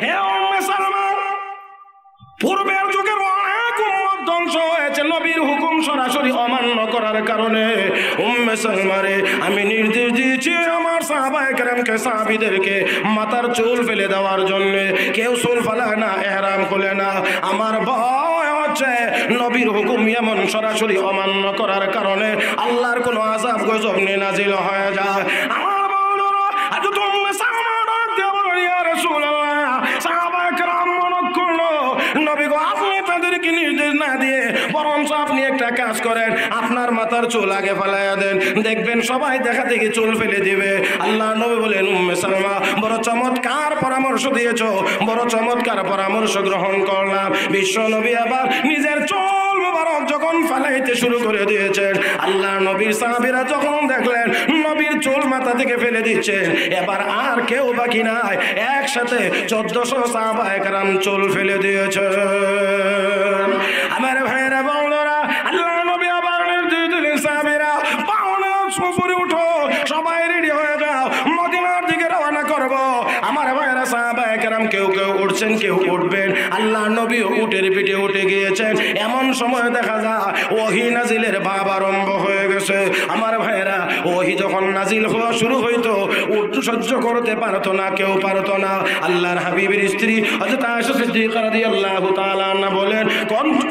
হে উম্মে সালমা, পূর্বের যুগের অনেক উম্মত ধ্বংস হয়েছে নবীর হুকুম সরাসরি অমান্য করার কারণে। উম্মে সালমারে আমি নির্দেশ দিয়েছি আমার সাহাবায়ে কেরামকে, সাহাবীদেরকে মাথার চুল ফেলে দেওয়ার জন্য। কেউ চুল ফেলায় না, ইহরাম খুলে না। আমার ভয় হচ্ছে নবীর হুকুম এমন সরাসরি অমান্য করার কারণে আল্লাহর কোনো আযাব গজব নাজিল হয়ে যায়। আমার বন্ধুরা, আজ উম্মে সালমা ইয়া রাসূলুল্লাহ, সাহাবায়ে কেরাম মনে করলো নবী গো আপনি তাদেরকে নির্দেশ না দিয়ে বরঞ্চ আপনি একটা কাজ করেন, আপনার মাথার চুল আগে ফেলাইয়া দেন, দেখবেন সবাই দেখা দেখি চুল ফেলে দিবে। আল্লাহ নবী বলেন উম্মে সালমা বড় চমৎকার পরামর্শ দিয়েছো, বড় চমৎকার পরামর্শ গ্রহণ করলাম। বিশ্ব নবী আবার নিজের চুল মুবারক যখন ফেলাইতে শুরু করে দিয়েছেন, আল্লাহ নবীর সাহাবীরা যখন দেখলেন নবীর চুল মাথা থেকে ফেলে দিচ্ছেন, এবার আর কেউ বাকি নাই, একসাথে 1400 সাহাবায়ে কেরাম চুল ফেলে দিয়েছে। আমার ভাইরা বন্ধুরা, আল্লাহ নবী আবার নির্দেশ দিলেন সাহাবীরা পাওনা উপরে উঠো, সবাই রেডি হয়ে যাও, মদিনার দিকে রওনা করব। আমার ভাইরা সাহাবায়ে কেরাম কেউ কেউ উঠছেন, কেউ উঠবেন। আল্লাহ নবী উটের পিঠে উঠে গিয়েছেন। এমন সময় দেখা যায় ওহী নাজিলের ভাব আরম্ভ হয়ে গেছে। আমার ভাইরা ওহী যখন নাজিল হওয়া শুরু হইতো, উট সহ্য করতে পারতো না, কেউ পারতো না। আল্লাহর হাবিবের স্ত্রী হযরত আয়েশা সিদ্দিকা রাদিয়াল্লাহু তাআলা আনহা বলেন,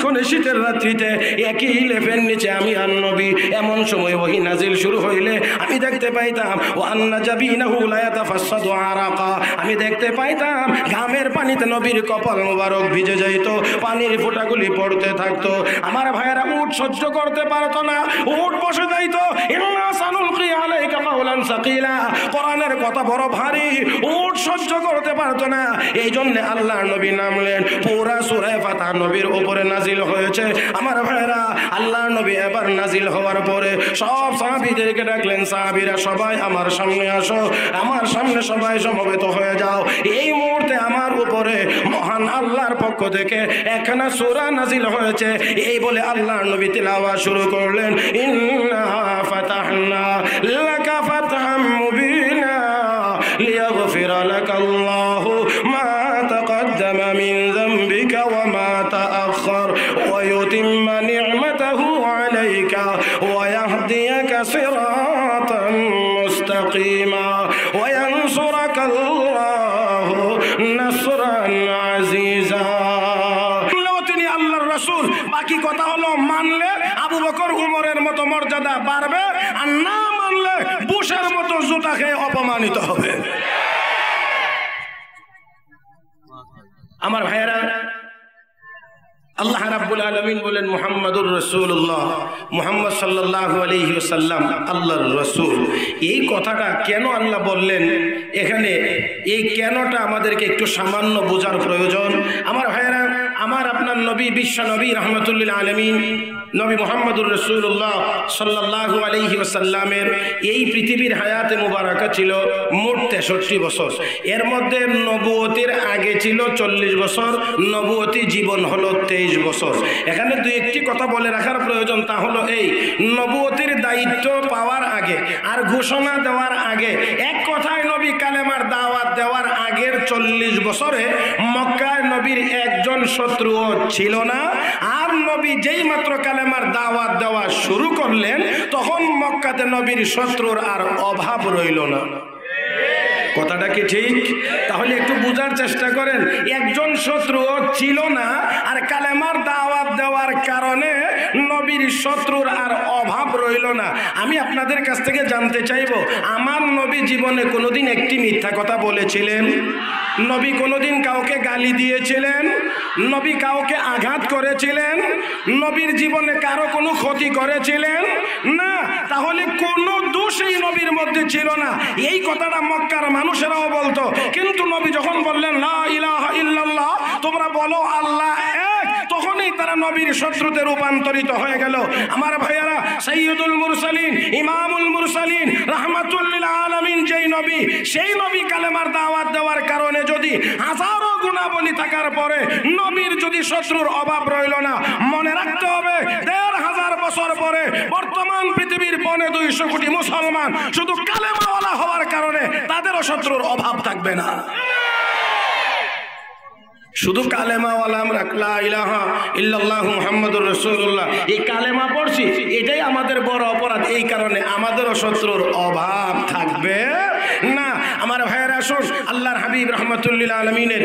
কোন শীতের রাত্রিতে একই লেপের নিচে আমি আর নবী, এমন সময় ওহী নাজিল শুরু হইলে আমি দেখতে পাইতাম ও আন্না জাবিনাহু লা ইয়াতাফাসসাদু আরাকা, আমি দেখতে পাইতাম ঘামের পানিতে নবীর কপাল মুবারক ভিজে যাইত, পানির ফোঁটাগুলি পড়তে থাকতো। আমার ভাইয়েরা উট সহ্য করতে পারতো না, উট বসে যাইতো। ইন্না সানুলকি আলাইকা কাওলান সাকিলা, কোরআনের কথা বড় ভারী, উট সহ্য করতে পারতো না। এই জন্য আল্লাহর নবী নামলেন, পুরা সূরা ফাতিহা নবীর উপরে নাজিল হয়েছে। আমার ভাইয়েরা আল্লাহর নবী এবার নাজিল হওয়ার পরে সব সাহাবীদেরকে ডাকলেন, সাহাবীরা সবাই আমার সামনে আসো, আমার সামনে সবাই সমবেত হয়ে যাও। এই মুহূর্তে আমার উপরে মহান আল্লাহর পক্ষ থেকে একখানা সূরা নাজিল হয়েছে। এই বলে আল্লাহর নবী তিলাওয়াত শুরু করলেন, ইন্না ফাতাহনা লাকা ফাতহাম মুবিনা লিয়াগফিরা লাকাল্লাহু মা তাকদ্দামা মিন যামবিকা ওয়া মা তাআখার ওয়া ইউতিম্মা নি'মাতাহু আলাইকা ওয়া ইয়াহদিয়াকা সিরাতান মুস্তাকিমা ওয়া ইয়ানসুরাকাল্লাহু নাসরান আজিজা। তিনি আল্লাহর রাসূল, বাকি কথা হলো মানলে আবু বকর উমরের মতো মর্যাদা বাড়বে, আর না মানলে বুশের মতো জুতা খেয়ে অপমানিত হবে। আমার ভাইয়েরা, আল্লাহ রাব্বুল আলামিন বলেন মুহাম্মাদুর রাসূলুল্লাহ, মুহাম্মদ সাল্লাল্লাহু আলাইহি ওয়াসাল্লাম আল্লাহর রাসূল। এই কথাটা কেন আল্লাহ বললেন, এখানে এই কেনটা আমাদেরকে একটু সামান্য বোঝার প্রয়োজন। আমার ভাইয়েরা, আমার আপনার নবী, বিশ্ব নবী রাহমাতুল্লিল আলামিন নবী মুহাম্মদুর রাসূলুল্লাহ সাল্লাল্লাহু আলাইহি ওয়াসাল্লামের এই পৃথিবীর হায়াতে মুবারাকা ছিল মোট 63 বছর। এর মধ্যে নবুয়তির আগে ছিল 40 বছর, নবুয়তি জীবন হলো 23 বছর। এখানে দুই একটি কথা বলে রাখার প্রয়োজন, তা হলো এই, নবুয়তির দায়িত্ব পাওয়ার আগে আর ঘোষণা দেওয়ার আগে, এক কথায় নবী কালেমার দাওয়াত দেওয়ার আগের 40 বছরে মক্কায় নবীর একজন শত্রুও ছিল না। আর নবী যেই মাত্র কালেমার দাওয়াত দেওয়া শুরু করলেন, তখন মক্কাতে নবীর শত্রুর আর অভাব রইল না। কথাটা কি ঠিক? তাহলে একটু বোঝার চেষ্টা করেন, একজন শত্রু ছিল না, আর কালেমার দাওয়াত দেওয়ার কারণে নবীর শত্রুর আর অভাব রইল না। আমি আপনাদের কাছ থেকে জানতে চাইব, আমার নবী জীবনে কোনোদিন একটি মিথ্যা কথা বলেছিলেন? নবী কোনোদিন কাউকে গালি দিয়েছিলেন? নবী কাউকে আঘাত করেছিলেন? নবীর জীবনে কারো কোনো ক্ষতি করেছিলেন? না। তাহলে কোনো দোষই নবীর মধ্যে ছিল না, এই কথাটা মক্কার মানুষেরাও বলতো। কিন্তু নবী যখন বললেন লা ইলাহা ইল্লাল্লাহ, তোমরা বলো আল্লাহ এক, তখনই তারা নবীর শত্রুতে রূপান্তরিত হয়ে গেল। আমার ভাইয়ারা, সাইয়্যিদুল মুরসালিন, ইমামুল মুরসালিন, রাহমাতুল লিল আলামিন যেই নবী, সেই নবী কালেমার দাওয়াত দেওয়ার কারণে যদি হাজারো গুণাবলী থাকার পরে নবীর যদি শত্রুর অভাব রইল না, মনে রাখতে হবে ১৫০০ বছর পরে বর্তমান পৃথিবীর ২৫০ কোটি মুসলমান শুধু কালেমাওয়ালা হওয়ার কারণে তাদেরও শত্রুর অভাব থাকবে না। শুধু কালেমাওয়ালা আমরা লা ইলাহা ইল্লাল্লাহু মুহাম্মাদুর রাসূলুল্লাহ এই কালেমা পড়ছি, এটাই আমাদের বড় অপরাধ। এই কারণে আমাদেরও শত্রুর অভাব থাকবে না। আমার ভাইয়েরা আসুন, আল্লাহর হাবিব রাহমাতুল্লিল আলামিনের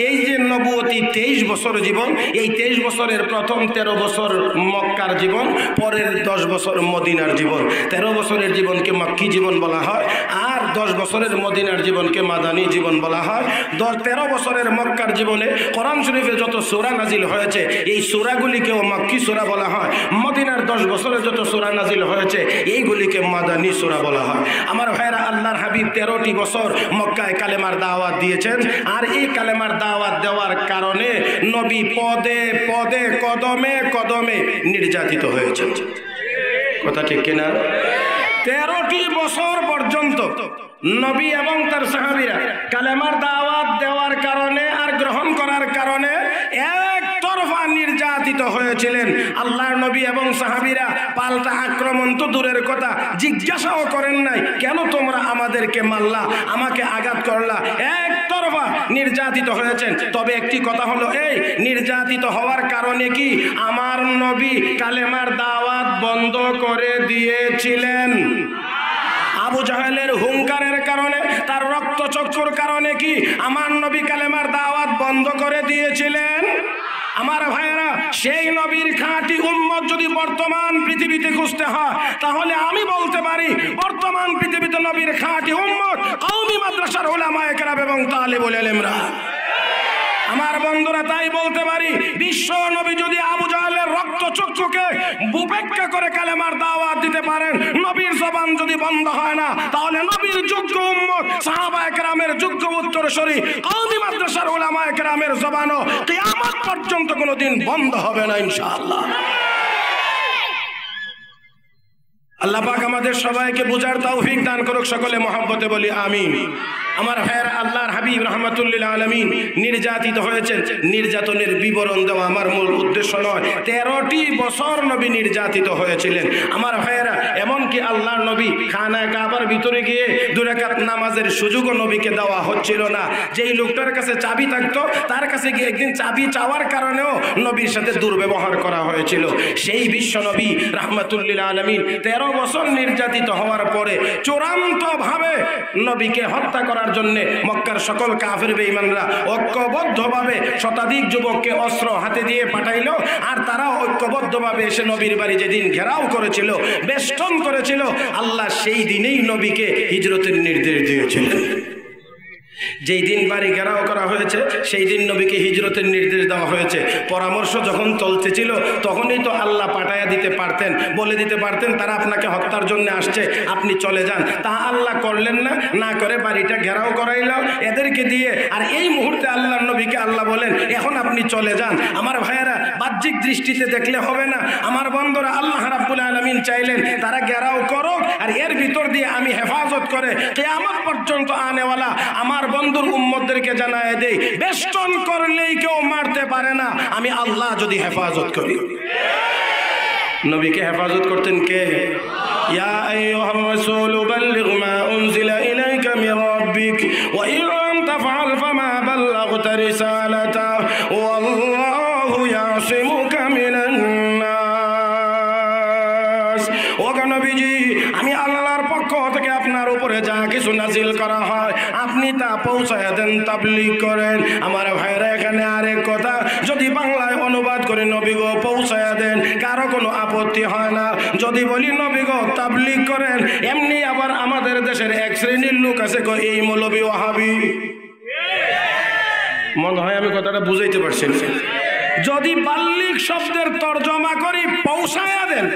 এই যে নবুয়তি 23 বছর জীবন, এই 23 বছরের প্রথম 13 বছর মক্কার জীবন, পরের 10 বছর মদিনার জীবন। 13 বছরের জীবনকে মক্কি জীবন বলা হয়, আর 10 বছরের মদিনার জীবনকে মাদানী জীবন বলা হয়। 13 বছরের মক্কার জীবনে কোরআন শরীফে যত সূরা নাজিল হয়েছে, এই সূরাগুলিকেও মক্কি সূরা বলা হয়। মদিনার 10 বছরে যত সূরা নাজিল হয়েছে, এইগুলিকে মাদানী সূরা বলা হয়। আমার ভাইরা, আল্লাহর হাবিব 13টি বছর মক্কায় কালেমার দাওয়াত দিয়েছেন, আর এই কালেমার দাওয়াত দেওয়ার কারণে নবী পদে পদে কদমে কদমে নির্যাতিত হয়েছেন। কথা ঠিক কিনা? 13টি বছর পর্যন্ত নবী এবং তার সাহাবীরা কালেমার দাওয়াত দেওয়ার কারণে আর গ্রহণ করার কারণে একতরফা নির্যাতিত হয়েছিলেন। আল্লাহর নবী এবং সাহাবীরা পাল্টা আক্রমণ তো দূরের কথা, জিজ্ঞাসাও করেন নাই, কেন তোমরা আমাদেরকে মারলা, আমাকে আঘাত করলা। একতরফা নির্যাতিত হয়েছেন। তবে একটি কথা হলো এই, নির্যাতিত হওয়ার কারণে কি আমার নবী কালেমার দাওয়াত বন্ধ করে দিয়েছিলেন? আবু জাহেলের হুঙ্কারের কারণে, তার রক্তচক্ষুর কারণে কি আমার নবী কালেমার দাওয়াত বন্ধ করে দিয়েছিলেন? আমার ভাইয়েরা, সেই নবীর খাঁটি উম্মত যদি বর্তমান পৃথিবীতে খুঁজতে হয়, তাহলে আমি বলতে পারি বর্তমান পৃথিবীতে নবীর খাঁটি উম্মত কওমি মাদ্রাসার উলামায়ে কেরাম এবং তালিবুল ইলমরা। আমার বন্ধুরা, তাই বলতে পারি বিশ্ব নবী যদি আবু জাহেলের রক্তচক্ষুকে উপেক্ষা করে কালেমার দাওয়াত দিতে পারেন, নবীর জবান যদি বন্ধ হয় না, তাহলে নবীর যোগ্য উম্মত সাহাবায়ে কেরামের যোগ্য উত্তরসূরি কওমি মাদ্রাসার উলামায়ে কেরামের জবানও কিয়ামত পর্যন্ত কোনোদিন বন্ধ হবে না ইনশাআল্লাহ। আল্লাহ পাক আমাদের সবাইকে বুঝার তৌফিক দান করুক, সকলে মহব্বতে বলি আমিন। আমার ভাইয়েরা, আল্লাহর হাবিব রাহমাতুল্লিল আলামিন নির্যাতিত হয়েছেন। নির্যাতনের বিবরণ দেওয়া আমার মূল উদ্দেশ্য নয়। 13টি বছর নবী নির্যাতিত হয়েছিলেন। আমার ভাইয়েরা, এমনকি আল্লাহর নবী খানায়ে কাবার ভিতরে গিয়ে 2 রাকাত নামাজের সুযোগও নবীকে দেওয়া হচ্ছিল না। যেই লোকটার কাছে চাবি থাকতো, তার কাছে গিয়ে একদিন চাবি চাওয়ার কারণেও নবীর সাথে দুর্ব্যবহার করা হয়েছিল। সেই বিশ্ব নবী রাহমাতুল্লিল আলামিন 13 বছর নির্যাতিত হওয়ার পরে চূড়ান্তভাবে নবীকে হত্যা করার জন্য মক্কার সকল কাফের বেঈমানরা ঐক্যবদ্ধভাবে শতাধিক যুবককে অস্ত্র হাতে দিয়ে পাঠাইল, আর তারা ঐক্যবদ্ধভাবে এসে নবীর বাড়ি যেদিন ঘেরাও করেছিল, বেষ্টন করেছিল, আল্লাহ সেই দিনেই নবীকে হিজরতের নির্দেশ দিয়েছিলেন। যেই দিন বাড়ি ঘেরাও করা হয়েছে, সেই দিন নবীকে হিজরতের নির্দেশ দেওয়া হয়েছে। পরামর্শ যখন চলতেছিল, তখনই তো আল্লাহ পাঠাইয়া দিতে পারতেন, বলে দিতে পারতেন তারা আপনাকে হত্যার জন্য আসছে, আপনি চলে যান। তা আল্লাহ করলেন না, না করে বাড়িটা ঘেরাও করাইল এদেরকে দিয়ে। আর এই মুহূর্তে আল্লাহর নবীকে আল্লাহ বলেন, এখন আপনি চলে যান। আমার ভাইয়েরা, বাহ্যিক দৃষ্টিতে দেখলে হবে না। আমার বন্ধুরা, আল্লাহ রাব্বুল আলামিন চাইলেন তারা ঘেরাও করুক, আর এর ভিতর দিয়ে আমি হেফাজত করে কিয়ামত পর্যন্ত আনেওয়ালা আমার বন্ধুর উম্মতদেরকে জানায় দেই, বেষ্টন করলেই কেউ মারতে পারে না, আমি আল্লাহ যদি হেফাজত করি। নবীকে হেফাজত করতেন কে? ইয়া আইয়ুহার রাসূল বাল্লিগ মা উনজিলা ইলাইকা মির রাব্বিক ওয়া ইন লাম তাফআল ফামা বাল্লাগতা রিসালাতা ওয়াল্লাহু ইয়াসিমুকা মিনান নাস। ও নবীজি, আমি আল্লাহর পক্ষ থেকে আপনার উপরে যা কিছু নাজিল করা হয় আপনি তা পৌঁছায় দেন, তাবলীগ করেন। আমার ভাইরা, এখানে আরেক কথা, যদি বাংলায় অনুবাদ করে নবী গো পৌঁছায় দেন, কারো কোনো আপত্তি হয় না। যদি বলি নবী গো তাবলীগ করেন, এমনি আবার আমাদের দেশের এক শ্রেণীর লোক আছে গো, এই মৌলবী ওয়াহাবি। মনে হয় আমি কথাটা বুঝাইতে পারছি। যদি বাল্লিগ শব্দের তর্জমা করি পৌঁছায় দেন,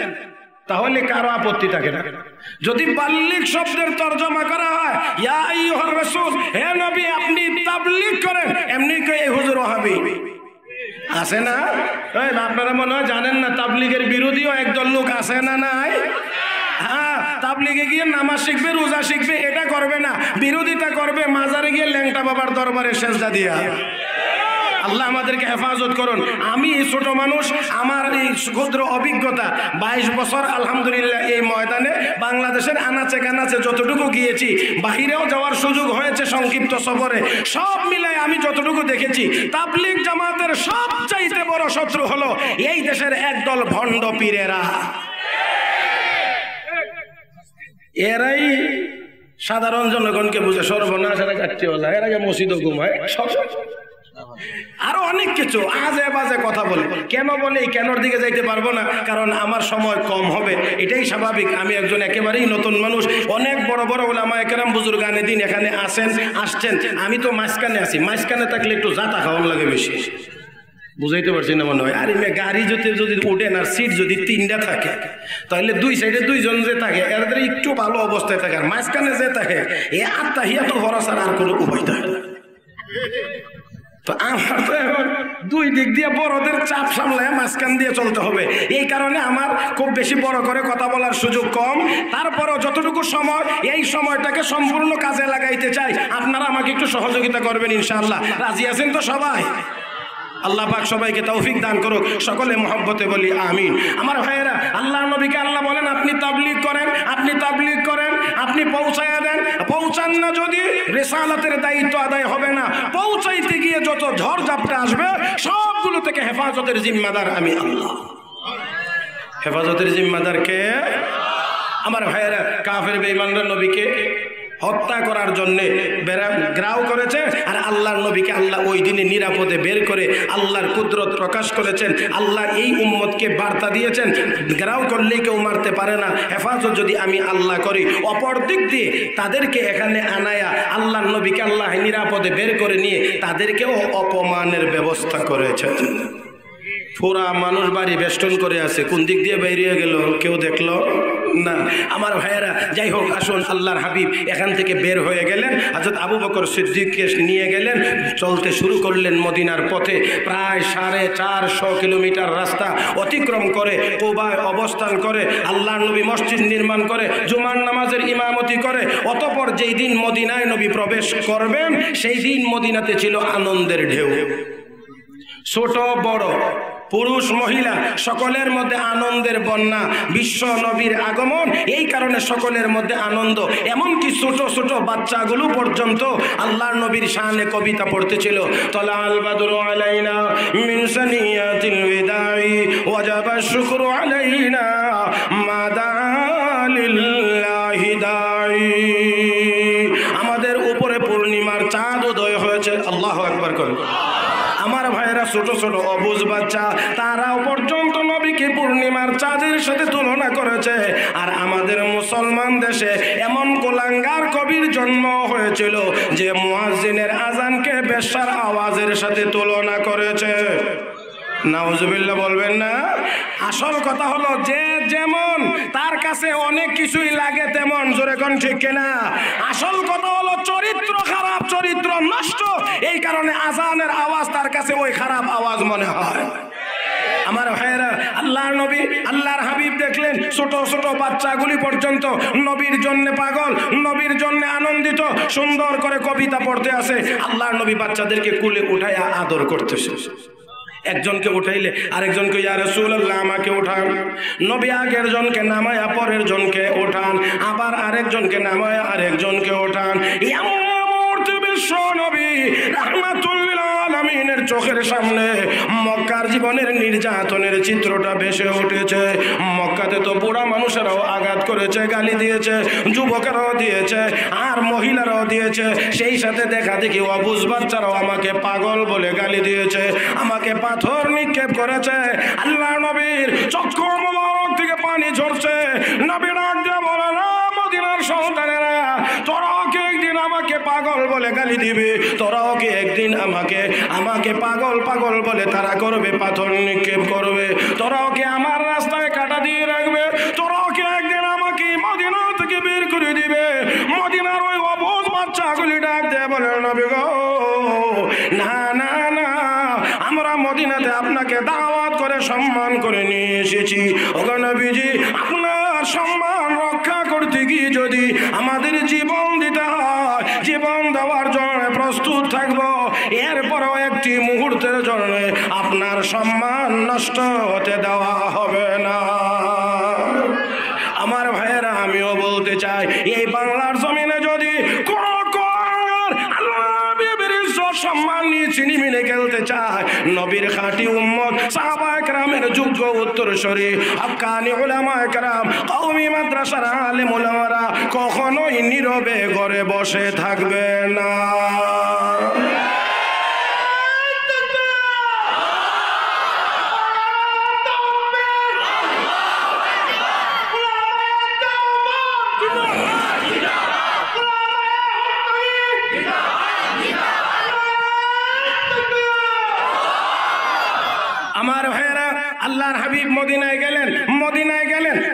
তাহলে কারো আপত্তি থাকে না। যদি বাল্লিগ শব্দের তর্জমা করা হয় ইয়া আইয়ুহার রাসূল, হে নবী আপনি তাবলীগ করেন, এমনি কই এই হুজুর ওয়াহাবি আছে না? আপনারা মনে হয় জানেন না, তাবলীগের বিরোধীও একদল লোক আছে না? নাই? হ্যাঁ, তাবলীগে গিয়ে নামাজ শিখবে, রোজা শিখবে, এটা করবে না, বিরোধিতা করবে মাজারে গিয়ে ল্যাংটা বাবার দরবারে সেজদা দিয়া। আল্লাহ আমাদেরকে হেফাজত করুন। আমি ছোট মানুষ, আমার এই ক্ষুদ্র অভিজ্ঞতা 22 বছর আলহামদুলিল্লাহ এই ময়দানে বাংলাদেশের আনাচে কানাচে যতটুকু গিয়েছি, বাহিরেও যাওয়ার সুযোগ হয়েছে সংক্ষিপ্ত সফরে, সব মিলায় আমি যতটুকু দেখেছি তাবলীগ জামাতের সবচাইতে বড় শত্রু হলো এই দেশের একদল ভণ্ড পীরেরা। এরাই সাধারণ জনগণকে বুঝে সর্বনাশ, এরা কাট্টিওয়ালা, এর আগে মসজিদ ঘুমায়, আরো অনেক কিছু আজে বাজে কথা বলে। কেন বলে কেনর দিকে যাইতে পারবো না, কারণ আমার সময় কম হবে, এটাই স্বাভাবিক। আমি একজন একেবারেই নতুন মানুষ। অনেক বড় বড় ওলামা একরাম বুজুর্গানে দিন এখানে আসছেন, আমি তো মাঝখানে আছি। মাঝখানে থাকলে একটু জাতা খাওয়ান লাগে বেশি, বুঝাইতে পারছি না মনে হয়। আর গাড়ি যদি উঠেন আর সিট যদি 3টা থাকে, তাহলে 2 সাইডে 2 জন যে থাকে এদের একটু ভালো অবস্থায় থাকে, আর মাঝখানে যে থাকে এ আত্মাহিয়াত ভরসার আর কোনো উপায় থাকে। তো আমার তো এখন 2 দিক দিয়ে বড়দের চাপ সামলায় মাঝখান দিয়ে চলতে হবে। এই কারণে আমার খুব বেশি বড় করে কথা বলার সুযোগ কম। তারপরও যতটুকু সময়, এই সময়টাকে সম্পূর্ণ কাজে লাগাইতে চাই। আপনারা আমাকে একটু সহযোগিতা করবেন ইনশাআল্লাহ। রাজি আছেন তো সবাই? আল্লাহ পাক সবাইকে তৌফিক দান করুক। সকলে মহব্বতে বলি আমিন। আমার ভাইয়েরা, আল্লাহর নবীকে আল্লাহ বলেন আপনি তাবলীগ করেন, আপনি তাবলীগ করেন, আপনি পৌঁছায়া দেন। পৌঁছান না যদি রিসালাতের দায়িত্ব আদায় হবে না। পৌঁছাইতে গিয়ে যত ঝড় ঝাপটা আসবে সবগুলো থেকে হেফাজতের জিম্মাদার আমি আল্লাহ। হেফাজতের জিম্মাদার কে? আমার ভাইয়েরা, কাফের বেঈমানরা নবীকে হত্যা করার জন্য গ্রাউ করেছে, আর আল্লাহর নবীকে আল্লাহ ওই দিনে নিরাপদে বের করে আল্লাহর কুদরত প্রকাশ করেছেন। আল্লাহ এই উম্মতকে বার্তা দিয়েছেন, গ্রাউ করলেই কেউ মারতে পারে না, হেফাজত যদি আমি আল্লাহ করি। অপর দিক দিয়ে তাদেরকে এখানে আনায়া আল্লাহর নবীকে আল্লাহ নিরাপদে বের করে নিয়ে তাদেরকেও অপমানের ব্যবস্থা করেছেন। পুরা মানুষ বাড়ি বেষ্টন করে আছে, কোন দিক দিয়ে বেরিয়ে গেল কেউ দেখলো না। আমার ভাইয়েরা, যাই হোক, আসুন আল্লাহর হাবিব এখান থেকে বের হয়ে গেলেন। হযরত আবু বকর সিদ্দিককে নিয়ে গেলেন, চলতে শুরু করলেন মদিনার পথে। প্রায় 450 কিলোমিটার রাস্তা অতিক্রম করে কুবায় অবস্থান করে আল্লাহর নবী মসজিদ নির্মাণ করে জুমার নামাজের ইমামতি করে। অতঃপর যেই দিন মদিনায় নবী প্রবেশ করবেন সেই দিন মদিনাতে ছিল আনন্দের ঢেউ। ছোট বড়, পুরুষ মহিলা সকলের মধ্যে আনন্দের বন্যা। বিশ্ব নবীর আগমন, এই কারণে সকলের মধ্যে আনন্দ। এমনকি ছোট ছোট বাচ্চাগুলো পর্যন্ত আল্লাহর নবীর শানে কবিতা পড়তেছিল। তলাল বাদরু আলাইনা মিন সানিয়াতিল বিদাই ওয়াজাবা শুকরু আলাইনা মাদা লিল্লাহি দাই। আমাদের উপরে পূর্ণিমার চাঁদ উদয় হয়েছে। আল্লাহু আকবার করুন। আমার ভাইয়েরা, ছোট ছোট অবুঝ বাচ্চা, তারাও পর্যন্ত নবীকে পূর্ণিমার চাঁদের সাথে তুলনা করেছে। আর আমাদের মুসলমান দেশে এমন কোলাঙ্গার কবির জন্ম হয়েছিল যে মুয়াজ্জিনের আজানকে বেশ্যার আওয়াজের সাথে তুলনা করেছে। নাউজুবিল্লাহ বলবেন না? আসল কথা হলো যে যেমন তার কাছে অনেক কিছুই লাগে তেমন, জোরে কোন ঠিক কিনা? আসল কথা হলো চরিত্র খারাপ, চরিত্র নষ্ট, এই কারণে আজানের আওয়াজ তার কাছে ওই খারাপ আওয়াজ মনে হয়। আমার ভাইয়েরা, আল্লাহর নবী আল্লাহর হাবিব দেখলেন ছোট ছোট বাচ্চাগুলি পর্যন্ত নবীর জন্য পাগল, নবীর জন্য আনন্দিত, সুন্দর করে কবিতা পড়তে আছে। আল্লাহর নবী বাচ্চাদেরকে কুলে উঠায় আদর করতেছে। একজনকে উঠাইলে আরেকজনকে ইয়া রাসূলুল্লাহ আমাকে উঠান। নবী আগের জনকে নামায়া পরের জনকে উঠান, আবার আরেকজনকে নামায়া আরেকজনকে উঠান। এমন মুহূর্তে বিশ্ব নবী রাহমাতুল লিল আলামিনের চোখের সামনে মক্কার জীবনের নির্যাতনের চিত্রটা ভেসে উঠেছে। মক্কাতে তো বুড়া মানুষেরাও আঘাত করেছে, গালি দিয়েছে, যুবকেরাও দিয়েছে, আর মহিলারাও দিয়েছে। সেই সাথে দেখা দেখি অবুঝ বাচ্চারাও আমাকে পাগল বলে গালি দিয়েছে, আমাকে পাথর নিক্ষেপ করেছে। আল্লাহ নবীর চক্ষু মোবারক থেকে পানি ঝরছে। নবী ডাক দিয়ে বলে, না মদিনার সন্তানেরা, তোরাও কি একদিন আমাকে পাগল বলে গালি দিবে? তোরাও কি একদিন আমাকে পাগল পাগল বলে তারা করবে, পাথর নিক্ষেপ করবে? তোরাও কি আমার রাস্তায় কাটা দিয়ে রাখবে? তোরাও কি একদিন আমাকে মদিনা থেকে বের করে দিবে? মদিনার ওই অবুঝ বাচ্চাগুলি ডাক দিয়ে বলে, নবী গো, না না না, আমরা মদিনাতে আপনাকে দাওয়াত করে সম্মান করে নিয়ে এসেছি। ওগো নবীজি, আপনার সম্মান রক্ষা করতে গিয়ে যদি আমাদের জীবন দিতে হয়, জীবন দেওয়ার জন্য প্রস্তুত থাকবো, এরপরও একটি মুহূর্তের জন্য আপনার সম্মান নষ্ট হতে দেওয়া হবে না। আমার ভাইয়েরা, আমিও বলতে চাই, এই বাংলার জমিনে যদি কোন সম্মান নিয়ে চিনিমিনে খেলতে চায়, নবীর খাঁটি উম্মত সাহাবায়ে কেরামের যোগ্য উত্তরসূরি হক্কানি উলামায়ে কেরাম কওমি মাদ্রাসার আলেম উলামারা কখনোই নীরবে ঘরে বসে থাকবে না। আমার ভাইয়েরা, আল্লাহর হাবিব মদিনায় গেলেন।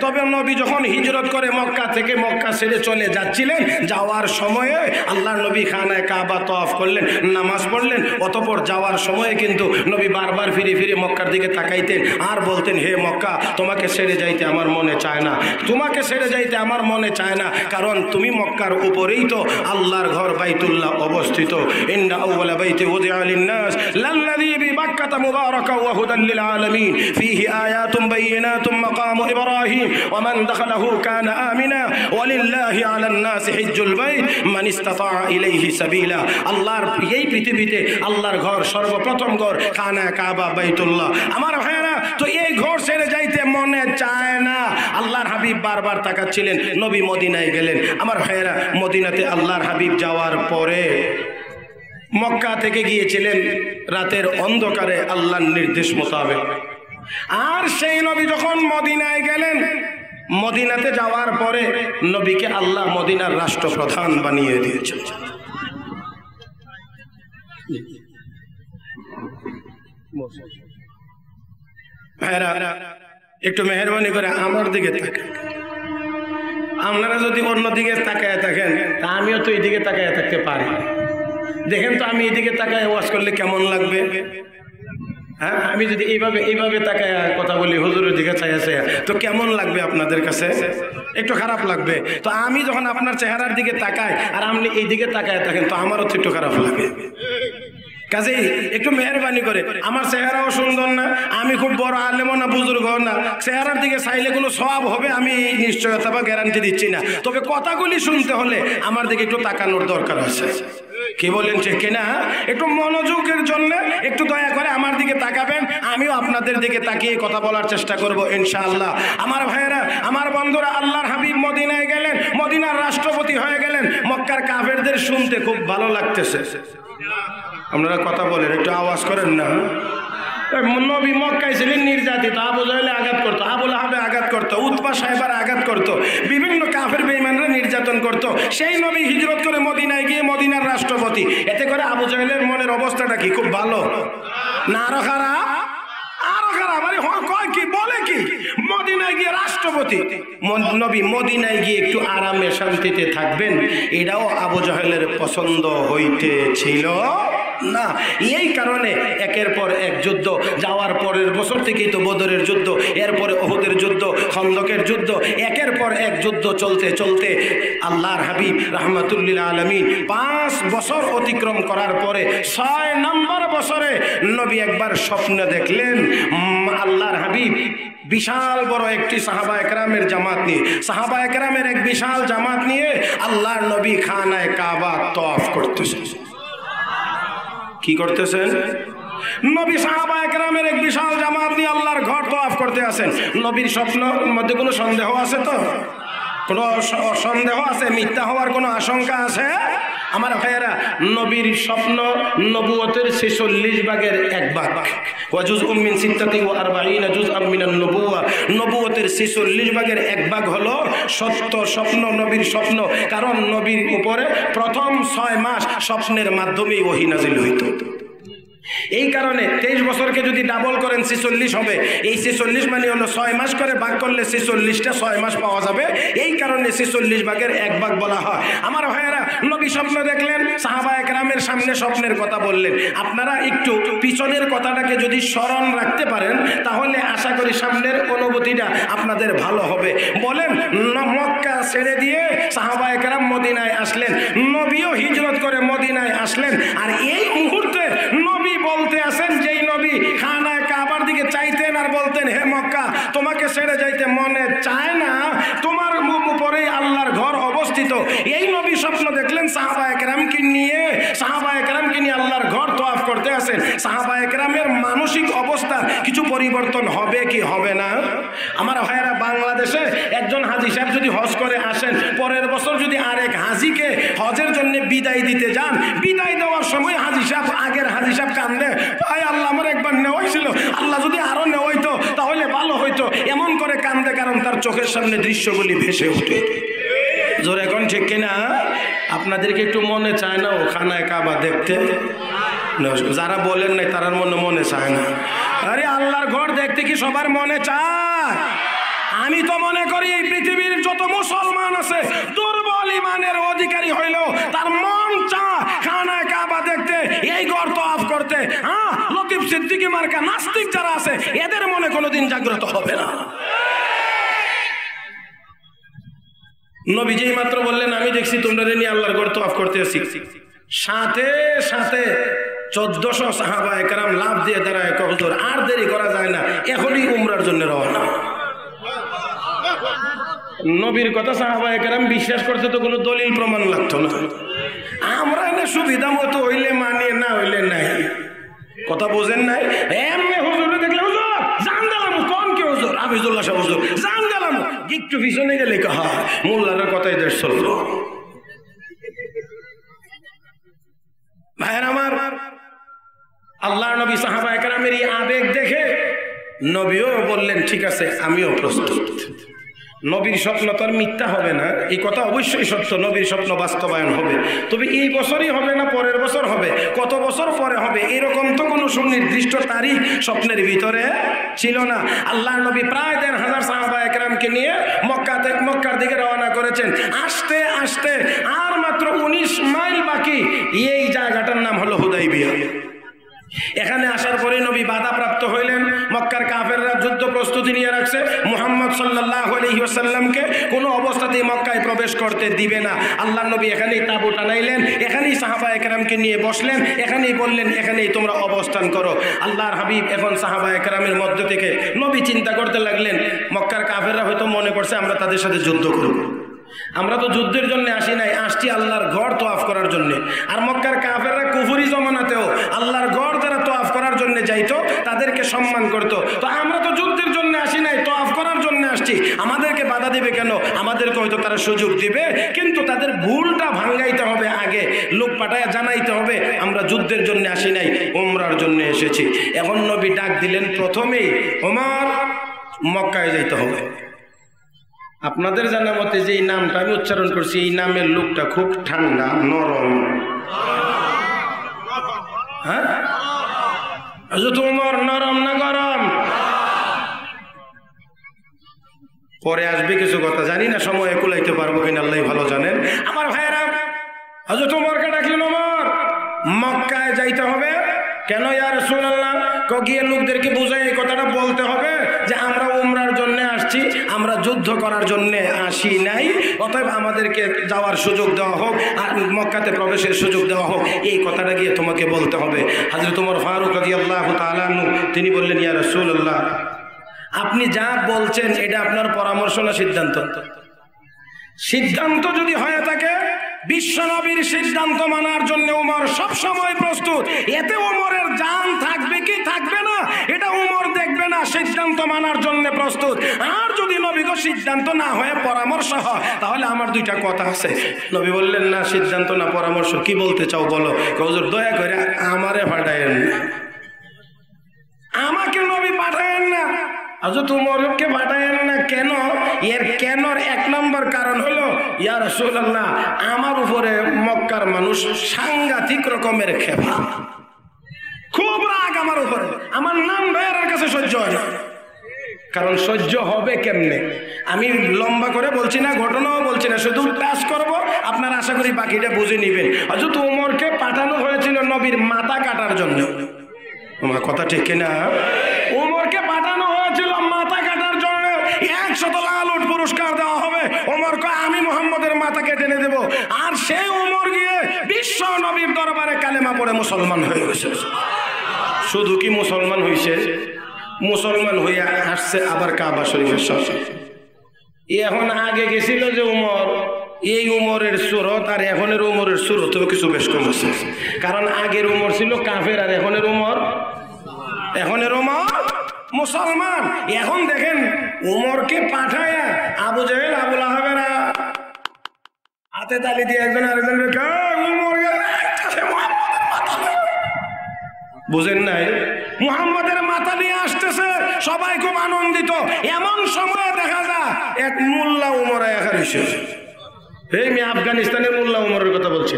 তবে নবী যখন হিজরত করে মক্কা থেকে মক্কা ছেড়ে চলে যাচ্ছিলেন, যাওয়ার সময়ে আল্লাহর নবী খানায় কাবা তওয়াফ করলেন, নামাজ পড়লেন। অতঃপর যাওয়ার সময়ে কিন্তু নবী বারবার ফিরে ফিরে মক্কার দিকে তাকাইতেন আর বলতেন, হে মক্কা, তোমাকে ছেড়ে যাইতে আমার মনে চায় না, তোমাকে ছেড়ে যাইতে আমার মনে চায় না, কারণ তুমি মক্কার উপরেই তো আল্লাহর ঘর বাইতুল্লাহ অবস্থিত। ইন্না আউওয়ালা বাইতি উযিআ লিন-নাস লাল্লাযী বিবাক্কাতা মুবারাকান ওয়া হুদান লিল আলামিন ফীহি আয়াতুন বাইয়িনাতুন মাকামু ইব্রাহিম ওয়া মান দাখালাহু কানা আমিনা ওয়া লিল্লাহি আলান নাসি হিজ্জুল বাইত মান ইসতাতা ইলাইহি সাবিলা। আল্লাহর এই পৃথিবীতে আল্লাহর ঘর সর্বপ্রথম ঘর খানা কাবা বাইতুল্লাহ। আমার ভাইয়েরা, তো এই ঘর ছেড়ে যাইতে মনে চায় না। আল্লাহর হাবিব বারবার তাকাচ্ছিলেন, নবী মদিনায় গেলেন। আমার ভাইয়েরা, মদিনাতে আল্লাহর হাবিব যাওয়ার পরে মক্কা থেকে গিয়েছিলেন রাতের অন্ধকারে আল্লাহর নির্দেশ মোতাবেক। আর সেই নবী যখন মদিনায় গেলেন, মদিনাতে যাওয়ার পরে নবীকে আল্লাহ মদিনার রাষ্ট্রপ্রধান বানিয়ে দিয়েছেন। ভাইরা, একটু মেহরবানি করে আমার দিকে তাকান। আপনারা যদি অন্য দিকে তাকায় থাকেন, তা আমিও তো এইদিকে তাকায় থাকতে পারি। দেখেন তো আমি এইদিকে তাকায় ওয়াজ করলে কেমন লাগবে? হ্যাঁ, আমি যদি এইভাবে তাকায় কথা বলি, হুজুরের দিকে চাই আছে, তো কেমন লাগবে আপনাদের কাছে? একটু খারাপ লাগবে। তো আমি যখন আপনার চেহারার দিকে তাকাই আর আপনি এই দিকে তাকায় থাকেন, তো আমারও তো একটু খারাপ লাগে। কাজেই একটু মেহরবানি করে, আমার চেহারাও সুন্দর না, আমি খুব বড় আলেমও না, বুজুর্গ না, চেহারার দিকে চাইলে কোনো সওয়াব হবে আমি নিশ্চয়তা বা গ্যারান্টি দিচ্ছি না। তবে কথাগুলি শুনতে হলে আমার দিকে একটু তাকানোর দরকার আছে। কি বলেন ঠিক কিনা? একটু মনোযোগের জন্য একটু দয়া করে আমার দিকে তাকাবেন, আমিও আপনাদের দিকে তাকিয়ে কথা বলার চেষ্টা করব ইনশাআল্লাহ। আমার ভাইয়েরা, আমার বন্ধুরা, আল্লাহর হাবিব মদিনায় গেলেন, মদিনার রাষ্ট্রপতি হয়ে গেলেন। মক্কার কাফেরদের শুনতে খুব ভালো লাগতেছে। আপনারা কথা বলেন, একটু আওয়াজ করেন না। নবী মক্কায় ছিলেন নির্যাতিত, আবু জাহেল আঘাত করতো, আবু লাহাব আঘাত করতো, উতবা সাহেবার আঘাত করতো, বিভিন্ন কাফের বেঈমানরা নির্যাতন করতো। সেই নবী হিজরত করে মদিনায় গিয়ে মদিনার রাষ্ট্রপতি। এতে করে আবু জাহেলের মনের অবস্থাটা কি খুব ভালো না আরো খারাপ? আরো খারাপ। আরে কয় কি বলে কি, মদিনায় গিয়ে রাষ্ট্রপতি। নবী মদিনায় গিয়ে একটু আরামে শান্তিতে থাকবেন, এটাও আবু জাহেলের পছন্দ হইতেছিল না। এই কারণে একের পর এক যুদ্ধ, যাওয়ার পরের বছর থেকেই তো বদরের যুদ্ধ, এরপরে ওহুদের যুদ্ধ, খন্দকের যুদ্ধ, একের পর এক যুদ্ধ চলতে চলতে আল্লাহর হাবিব রাহমাতুল্লিল আলামিন 5 বছর অতিক্রম করার পরে 6 নম্বর বছরে নবী একবার স্বপ্ন দেখলেন, আল্লাহর হাবিব বিশাল বড় একটি সাহাবায়ে কেরামের জামাত নিয়ে, সাহাবায়ে কেরামের এক বিশাল জামাত নিয়ে আল্লাহর নবী খানায় কাবা তওয়াফ করতেছেন। কি করতেছেন? নবী সাহাবায়ে কেরামের এক বিশাল জামাত নিয়ে আল্লাহর ঘর তওয়াফ করতে আছেন। নবীর স্বপ্নের মধ্যে কোনো সন্দেহ আছে? তো কোনো সন্দেহ আছে? মিথ্যা হওয়ার কোনো আশঙ্কা আছে? আমার ভাইয়েরা, নবীর স্বপ্ন নবুয়তের 46 ভাগের 1 ভাগ। ওয়াজুজউম মিন 46 জুজআম মিনান নবুওয়া। নবুয়তের 46 ভাগের 1 ভাগ হলো সত্য স্বপ্ন, নবীর স্বপ্ন। কারণ নবীর উপরে প্রথম 6 মাস স্বপ্নের মাধ্যমেই ওহী নাজিল হইত। এই কারণে 23 বছরকে যদি ডাবল করেন 46 হবে। এই 46 মানে হলো 6 মাস করে ভাগ করলে 46টা 6 মাস পাওয়া যাবে। এই কারণে 46 ভাগের 1 ভাগ বলা হয়। আমার ভাইয়েরা, নবী স্বপ্ন দেখলেন, সাহাবায়ে কেরামের সামনে স্বপ্নের কথা বললেন। আপনারা একটু পিছনের কথাটাকে যদি স্মরণ রাখতে পারেন তাহলে আশা করি সামনের অনুভূতিটা আপনাদের ভালো হবে। বলেন, মক্কা ছেড়ে দিয়ে সাহাবায়ে কেরাম মদিনায় আসলেন, নবীও হিজরত করে মদিনায় আসলেন। আর এই মুহূর্তে নবী বলতে আসেন, যেই নবী খানায় কাবার দিকে চাইতেন আর বলতেন, হে মক্কা, তোমাকে ছেড়ে যাইতে মনে চায় না, তোমার উপরেই আল্লাহর ঘর অবস্থিত। এই নবী স্বপ্ন দেখলেন সাহাবায়ে কেরামকে নিয়ে আল্লাহর ঘর তওয়াফ করতে আসেন। সাহাবায়ে কেরামের মানসিক অবস্থা কিছু পরিবর্তন হবে কি হবে না? আমার ভাইয়েরা, বাংলাদেশে একজন হাজী সাহেব যদি হজ করে আসেন, পরের বছর যদি আরেক হাজীকে হজের জন্য বিদায় দিতে যান, বিদায় দেওয়ার সময় হাজী সাহেব, আগের হাজী সাহেব কান্দে, ভাই আল্লাহ আমার একবার নেওয়াই ছিল, আল্লাহ যদি আরো নেওয়াইতো তাহলে ভালো হইতো, এমন করে কান্দে, কারণ তার চোখের সামনে দৃশ্যগুলি ভেসে ওঠে। জোরে এখন ঠিক কিনা? আপনাদেরকে একটু মনে চায় না ও খানায় কাবা দেখতে? যারা বলেন নাই তার মনে চায় না। আরে আল্লাহর ঘর দেখতে কি সবার মনে চায়? আমি তো মনে করি এই পৃথিবীর যত মুসলমান আছে, দুর্বল ইমানের অধিকারী হইলেও তার মন চায় খানায় কাবা দেখতে, এই ঘর তওয়াফ করতে। হ্যাঁ, লতিফ সিদ্দিকী মার্কা নাস্তিক যারা আছে, এদের মনে কোনোদিন জাগ্রত হবে না। নবী যেই মাত্র বললেন, আমি দেখছি তোমরা নিয়ে আল্লাহর ঘর তওয়াফ করতে আসি, সাথে সাথে 1400 সাহাবায়ে কেরাম লাফ দিয়ে দাঁড়ায়, হুজুর আর দেরি করা যায় না, এখনই উমরার জন্য রওনা। নবীর কথা সাহাবায়ে কেরাম বিশ্বাস করতে তো কোনো দলিল প্রমাণ লাগতো না। আমরা এনে সুবিধা মতো হইলে মানি, না হইলে নাই। কথা বোঝেন নাই? এমনি হুজুরে দেখলে, হুজুর জান দিলাম, কোন কি হুজুর? হাফিজুল্লাহ সাহেব হুজুর জান দিলাম, একটু পিছনে গেলে কাহা মোল্লার কথাই দেশ চলল। ভাইয়ের আমার, আল্লাহর নবী সাহাবায়ে কেরামের এই আবেগ দেখে নবীও বললেন, ঠিক আছে আমিও প্রস্তুত। নবীর স্বপ্ন তো আর মিথ্যা হবে না, এই কথা অবশ্যই সত্য, নবীর স্বপ্ন বাস্তবায়ন হবে। তবে এই বছরই হবে না পরের বছর হবে, কত বছর পরে হবে, এরকম তো কোনো সুনির্দিষ্ট তারিখ স্বপ্নের ভিতরে ছিল না। আল্লাহর নবী প্রায় 1500 সাহাবায়ে কেরামকে নিয়ে মক্কার দিকে রওনা করেছেন। আসতে আসতে আর মাত্র 19 মাইল বাকি, এই জায়গাটার নাম হলো হুদাইবিয়া। এখানে আসার পরে নবী বাধাপ্রাপ্ত হইলেন। মক্কার কাফেররা যুদ্ধ প্রস্তুতি নিয়ে রাখছে, মুহাম্মদ সাল্লাল্লাহু আলাইহি ওয়াসাল্লামকে কোনো অবস্থাতেই মক্কায় প্রবেশ করতে দিবে না। আল্লাহর নবী এখানেই তাঁবু টানাইলেন, এখানেই সাহাবায়ে কেরামকে নিয়ে বসলেন, এখানেই বললেন, এখানেই তোমরা অবস্থান করো। আল্লাহর হাবিব এখন সাহাবায়ে কেরামের মধ্য থেকে নবী চিন্তা করতে লাগলেন, মক্কার কাফেররা হয়তো মনে করছে আমরা তাদের সাথে যুদ্ধ করব। আমরা তো যুদ্ধের জন্য আসি নাই, আসছি আল্লাহর ঘর তওয়াফ করার জন্য। আর মক্কার কাফেররা কুফরি জমানাতেও আল্লাহর ঘর যারা তওয়াফ করার জন্য যাইতো তাদেরকে সম্মান করতো। তো আমরা তো যুদ্ধের জন্য আসি নাই, তওয়াফ করার জন্য আসছি, আমাদেরকে বাধা দিবে কেন? আমাদেরকে হয়তো তারা সুযোগ দিবে, কিন্তু তাদের ভুলটা ভাঙাইতে হবে, আগে লোক পাঠায় জানাইতে হবে আমরা যুদ্ধের জন্য আসি নাই, উমরার জন্য এসেছি। এখন নবী ডাক দিলেন, প্রথমেই ওমর মক্কায় যাইতে হবে। আপনাদের জানা মতে যে এই নামটা আমি উচ্চারণ করছি, এই নামের লোকটা খুব ঠান্ডা নরম। হ্যাঁ, হযরত ওমর নরম না গরম? পরে আসবে কিছু কথা, জানি না সময়ে কুলাইতে পারবো কিনা, আল্লাহ ভালো জানেন। আমার ভাইয়েরা, হযরত ওমরকে ডাকলেন, ওমর মক্কায় যাইতে হবে কেন ইয়া রাসূলুল্লাহ? গিয়ে লোকদেরকে বুঝাই এই কথাটা বলতে হবে যে আমরা উমরার জন্য আসছি, আমরা যুদ্ধ করার জন্য আসি নাই, অতএব আমাদেরকে যাওয়ার সুযোগ দেওয়া হোক, আর মক্কাতে প্রবেশের সুযোগ দেওয়া হোক, এই কথাটা গিয়ে তোমাকে বলতে হবে। হযরত ওমর ফারুক রাদিয়াল্লাহু তাআলা আনহু তিনি বললেন, ইয়া রাসূলুল্লাহ আপনি যা বলছেন এটা আপনার পরামর্শ না সিদ্ধান্ত? সিদ্ধান্ত যদি হয়ে থাকে, বিশ্বনবীর সিদ্ধান্ত মানার জন্য ওমর সব সময় প্রস্তুত। এতে ওমরের জান থাকবে কি থাকবে না এটা ওমর দেখবে না, সিদ্ধান্ত মানার জন্য প্রস্তুত। আর যদি নবীকে সিদ্ধান্ত না হয়ে পরামর্শ হয়, তাহলে আমার দুইটা কথা আছে। নবী বললেন, না সিদ্ধান্ত না পরামর্শ, কি বলতে চাও বলো? হুজুর দয়া করে আমারে পাঠায়েন না, আমাকে নবী পাঠায়েন না, হযরত ওমরকে পাঠায়েন না। কেন? এর কেনর 1 নম্বর কারণ হলো, ইয়া রাসূলুল্লাহ আমার উপরে মক্কার মানুষ সাংঘাতিক রকমের খেপা, খুব রাগ আমার উপরে, আমার নাম ভাইয়ের কাছে সহ্য হয় না। কারণ সহ্য হবে কেমনে? আমি লম্বা করে বলছি না, ঘটনাও বলছি না, শুধু টাচ করব, আপনারা আশা করি বাকিটা বুঝে নিবেন। হযরত ওমরকে পাঠানো হয়েছিল নবীর মাথা কাটার জন্য। আমার কথা ঠিক কিনা? ওমরকে পাঠানো হয়েছিল মাথা কাটার জন্য। 100 লাল উট পুরস্কার দেওয়া হবে। ওমর কয় আমি মুহাম্মদের মাথা কেটে এনে দেব। আর সেই ওমর গিয়ে বিশ্ব নবীর দরবারে কালেমা পড়ে মুসলমান হয়ে গেছে। শুধু কি মুসলমান হইছে, মুসলমান হইয়া আসছে আবার কাবা শরীফের সাথে। এখন আগে গেছিল যে উমর, এই উমরের সুরত আর এখনের উমরের সুরতেও কিছু বেশ কম আছে। কারণ আগের উমর ছিল কাফের, আর এখনের উমর মুসলমান। এখন দেখেন উমরকে পাঠায়া আবু জাহেল আবু লাহাবেরা হাতে তালি দিয়ে একজন আরেকজন বুঝেন নাই, মুহাম্মদের মাথা নিয়ে আসতেছে, সবাই খুব আনন্দিত। এমন সময় দেখা যায় এক মোল্লা উমর এখানে এসেছে। এই মেয়ে আফগানিস্তানের মোল্লা উমরের কথা বলছি।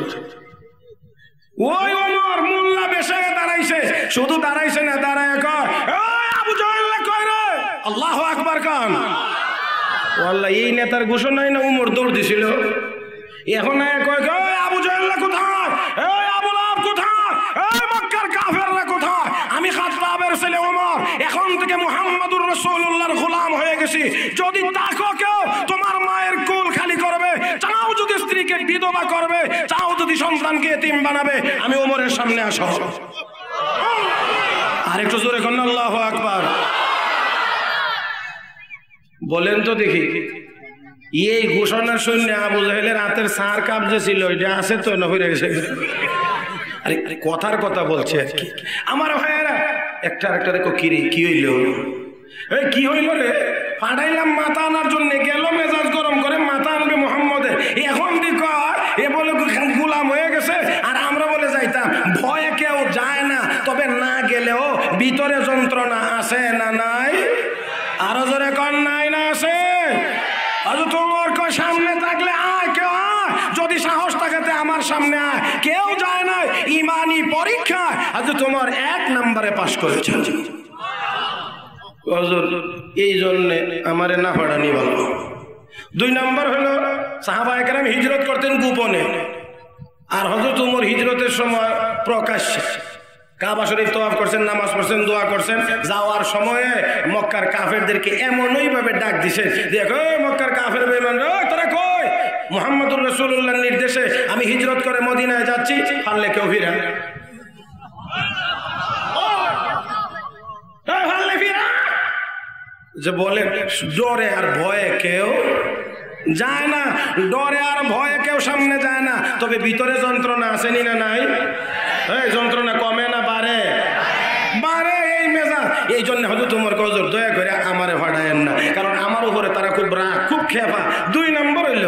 ওই ওমর মোল্লা বেশে দাঁড়াইছে, শুধু দাঁড়াইছে না, দাঁড়ায় কয় আবু জাহেল কয় রে, আল্লাহু আকবার কান। ওয়াল্লাহ এই নেতার ঘোষণায় না উমর দৌড় দিছিল। এখন কয় আবু জাহেল কোথায়, এই আবু লাহাব কোথায়, এই মক্কার কাফেররা কোথায়? আমি খাত্তাবের ছেলে ওমর, এখন থেকে মুহাম্মদুর রাসূলুল্লাহর গোলাম হয়ে গেছি। যদি তাকো কেউ তোমার মায়ের কোল খালি করবে, চাও যদি স্ত্রীকে বিধবা করবে, চাও যদি সন্তানকে এতিম বানাবে, আমি ওমরের সামনে আসো। আর একটু জোরে করেন আল্লাহু আকবার। বলেন তো দেখি, এই ঘোষণা শুনে আবু জাহেলের হাতের সার কাঁপছে ছিল, এটা আছে তো না হয়ে গেছে? আরে কথার কথা বলছে আর কি। আমার ভাইয়েরা একটা দেখো কি হইল, এই কি হইল রে? পাঠাইলাম মাথা আনার জন্য, গেল মেজাজ গরম করে মাথা আনবে মুহাম্মদের। এখন দেখো এ বলে গোলাম হয়ে গেছে, আর আমরা বলে যাইতাম। ভয়ে কেউ যায় না, তবে না গেলেও ভিতরে যন্ত্রণা আছে না নাই? আরো জোরে কর নাই না আছে? তোমার সামনে থাকলে আয়, কেউ আয়, যদি সাহস থাকাতে আমার সামনে আয়। কেউ যায় না ইমানি পরীক্ষা, আজ তোমার 1 নম্বরে পাশ করেছে। এই জন্যে আমারে না পড়ানি ভালো। 2 নম্বর হলো সাহাবায়ে কেরাম হিজরত করতেন গোপনে, আর হযরত ওমর হিজরতের সময় প্রকাশ্যে কাবা শরীফ তওয়াফ করছেন, নামাজ পড়ছেন, দোয়া করছেন। যাওয়ার সময়ে মক্কার কাফেরদেরকে এমনই ভাবে ডাক দিছেন, দেখো মক্কার কাফের বেঈমান, তোরা কই? মুহাম্মদুর রাসূলুল্লাহর নির্দেশে আমি হিজরত করে মদিনায় যাচ্ছি, পারলে কেউ ফিরা, যে বলে ডরে আর ভয়ে কেউ যায় না। ডরে আর ভয়ে কেউ সামনে যায় না, তবে ভিতরে যন্ত্রণা আসেনি না নাই? এই যন্ত্রণা কমে না বাড়ে? বাড়ে। এই মেজাজ, এই জন্য হয়তো তোমার কজর দয়া করে আমারে ভাড়ায়েন না, কারণ আমার উপরে তারা খুব রাগ, খুব খেপা। 2 নম্বর হইল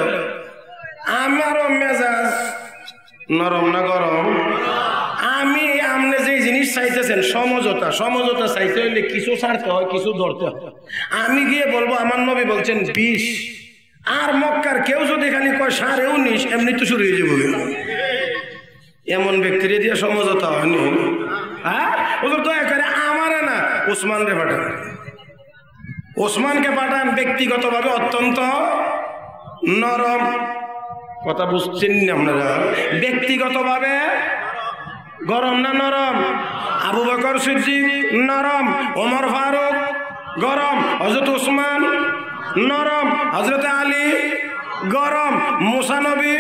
আমারও মেজাজ নরম না গরম। আমি আপনি যে জিনিস চাইতেছেন সমঝোতা চাইতে হইলে কিছু ছাড়তে হয়, কিছু ধরতে হয়। আমি গিয়ে বলবো আমার নবী বলছেন 20, আর মক্কার কেউ যদি খালি কয় 19.5, এমনি তো শুরু হয়ে যাবো। এমন ব্যক্তির দিয়ে সমঝোতা হয়নি। হ্যাঁ, ওদের দয়া করে আমারে না, ওসমান রে পাঠান, ওসমানকে পাঠান। ব্যক্তিগতভাবে অত্যন্ত নরম, কথা বুঝছেন না আপনারা? ব্যক্তিগতভাবে গরম না নরম? আবু বকর সিদ্দিক নরম, ওমর ফারুক গরম, হযরত ওসমান নরম, হযরত আলী গরম, মুসা নবী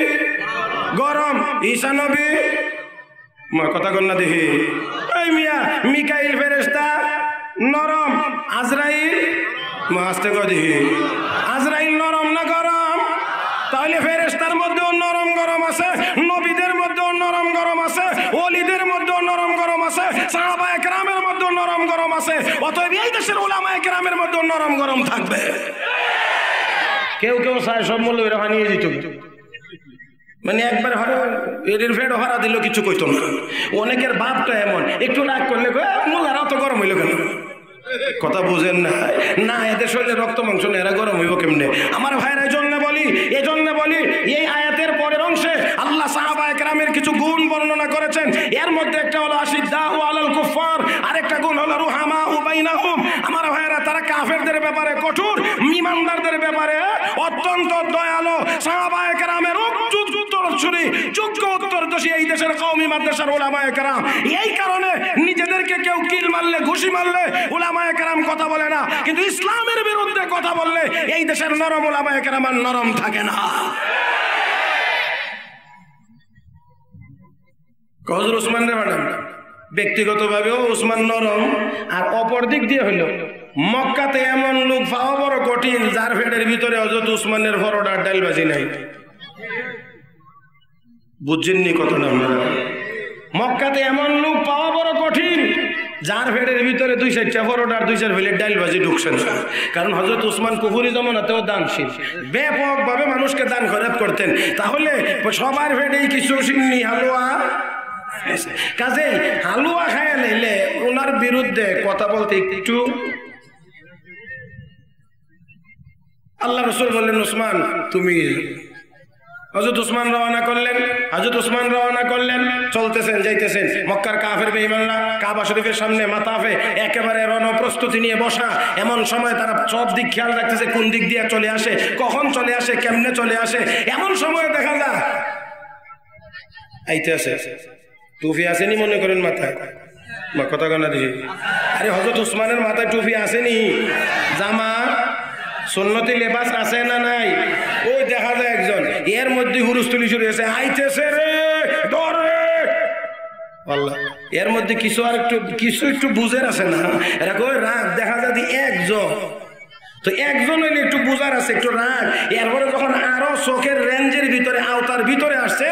গরম, ঈসা নবী, কথা কন না দেখি, এই মিয়া মিকাইল ফেরেশতা নরম, আজরাইল, আসতে কয় দেখি, আজরাইল নরম না গরম? তাহলে ফেরেশতার মধ্যেও নরম গরম আছে, নবীদের মধ্যেও নরম গরম আছে, ওলিদের মধ্যেও নরম গরম আছে, সাহাবায়ে কেরামের মধ্যেও নরম গরম আছে। অতএব এই দেশের উলামায়ে কেরামের মধ্যেও নরম গরম থাকবে। কেউ চায় সব মূল্য এরা নিয়ে দিত, মানে একবার এদের ফেড হারা দিল, কিছু কইতো না। অনেকের ভাবটা এমন, একটু রাগ করলে মোল্লারা অত গরম হইল কেন? কথা বুঝেন না? না, এদের শরীরে রক্ত মাংস নেই, এরা গরম হইব কেমনে? আমার ভাইরা এজন্য বলি এই আয়াতের পরের অংশে আল্লাহ সাহাবায়ে কেরামের কিছু গুণ বর্ণনা করেছেন। এর মধ্যে একটা হলো আশিদ্দাউ আলাল কুফার, আরেকটা কাফেরদের ব্যাপারে কঠোর, ঈমানদারদের ব্যাপারে অত্যন্ত দয়ালু। সাহাবায়ে কেরামের উত্তরসূরি যোগ্য উত্তরদর্শী এই দেশের কওমি মাদ্রাসার উলামায়ে কেরাম। এই কারণে নিজেদেরকে কেউ কিল মারলে, ঘুষি মারলে উলামায়ে কেরাম কথা বলে না, কিন্তু ইসলামের বিরুদ্ধে কথা বললে এই দেশের নরম উলামায়ে কেরাম আর নরম থাকে না। হযরত ওসমানের ম্যাডাম ব্যক্তিগতভাবেও ওসমান নরম, আর অপর দিক দিয়ে হইল মক্কাতে এমন লোক পাওয়া বড় কঠিন যার পেটের ভিতরে হযরত ওসমানের পরোটার ডাল ভাজি নাই। বুঝছেননি কথাটা আপনারা? মক্কাতে এমন লোক পাওয়া বড় কঠিন যার পেটের ভিতরে 2-4টা পরোটার 2-4 প্লেট ডাল ভাজি ঢুকছে না। কারণ হযরত ওসমান কুফরি জমানাতেও দানশীল, ব্যাপকভাবে মানুষকে দান খয়রাত করতেন। তাহলে সবার পেটেই কিছু সিন্নি হালুয়া, কাজেই হালুয়া খায় নিলে ওনার বিরুদ্ধে কথা বলতে একটু। আল্লাহ রাসূল বললেন, ওসমান তুমি। হযরত ওসমান রওনা করলেন। চলতেছেন, যাইতেছেন। মক্কার কাফের বেঈমানরা কাবা শরীফের সামনে মাতাফে একেবারে রণপ্রস্তুতি নিয়ে বসা। এমন সময় তারা সব দিক খেয়াল রাখতেছে, কোন দিক দিয়ে চলে আসে, কখন চলে আসে, কেমনে চলে আসে। এমন সময় দেখা যায় আইতে আসে, টুপি আসেনি মনে করেন মাথায়, কথা কানা দিই। আরে হযরত ওসমানের মাথায় টুপি আসেনি, জামা সুন্নতি লেবাস আছে না নাই? ওই দেখা যায় একজন, এর মধ্যে হুরুস্তুলি শুরু হয়েছে, আইতেছে রে ডরে আল্লাহ। এর মধ্যে কিছু আর একটু বুঝের আছে না, এরা কই রাগ। দেখা যায় একজন, তো একজন হইলে একটু বুঝার আছে, একটু রাগ। এরপরে যখন আরো চোখের রেঞ্জের ভিতরে, আওতার ভিতরে আসছে,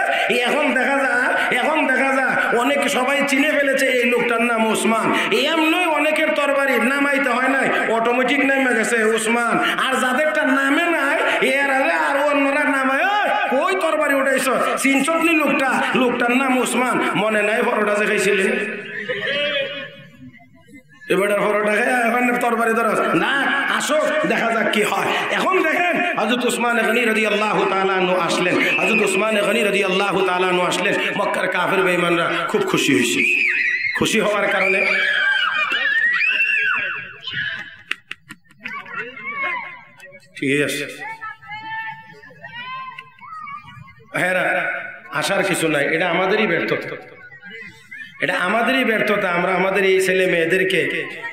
এখন দেখা যায় অনেক সবাই চিনে ফেলেছে এই লোকটার নাম ওসমান। এমনি অনেকের তরবারি নামাইতে হয় নাই, অটোমেটিক নেমে গেছে ওসমান। আর যাদেরটা নামে নাই এর আর অন্যরা নামায়, ওই তরবারি উঠাইছ চিনচটনি লোকটার নাম ওসমান। মনে নাই পরোটা যে খাইছিলেন, এবারে পরোটা খাই এখন তরবারি ধরা না। আসো দেখা যাক কি হয়। এখন দেখেন হযরত ওসমান গনি রাদিয়াল্লাহু তাআলা আনহু আসলেন। হযরত ওসমান গনি রাদিয়াল্লাহু তাআলা আনহু আসলেন। মক্কার কাফের বেঈমানরা খুব খুশি হয়েছে। খুশি হওয়ার কারণে ঠিক আছে, হ্যাঁ আসার কিছু নাই, এটা আমাদেরই ব্যর্থতা। আমরা আমাদের এই ছেলে মেয়েদেরকে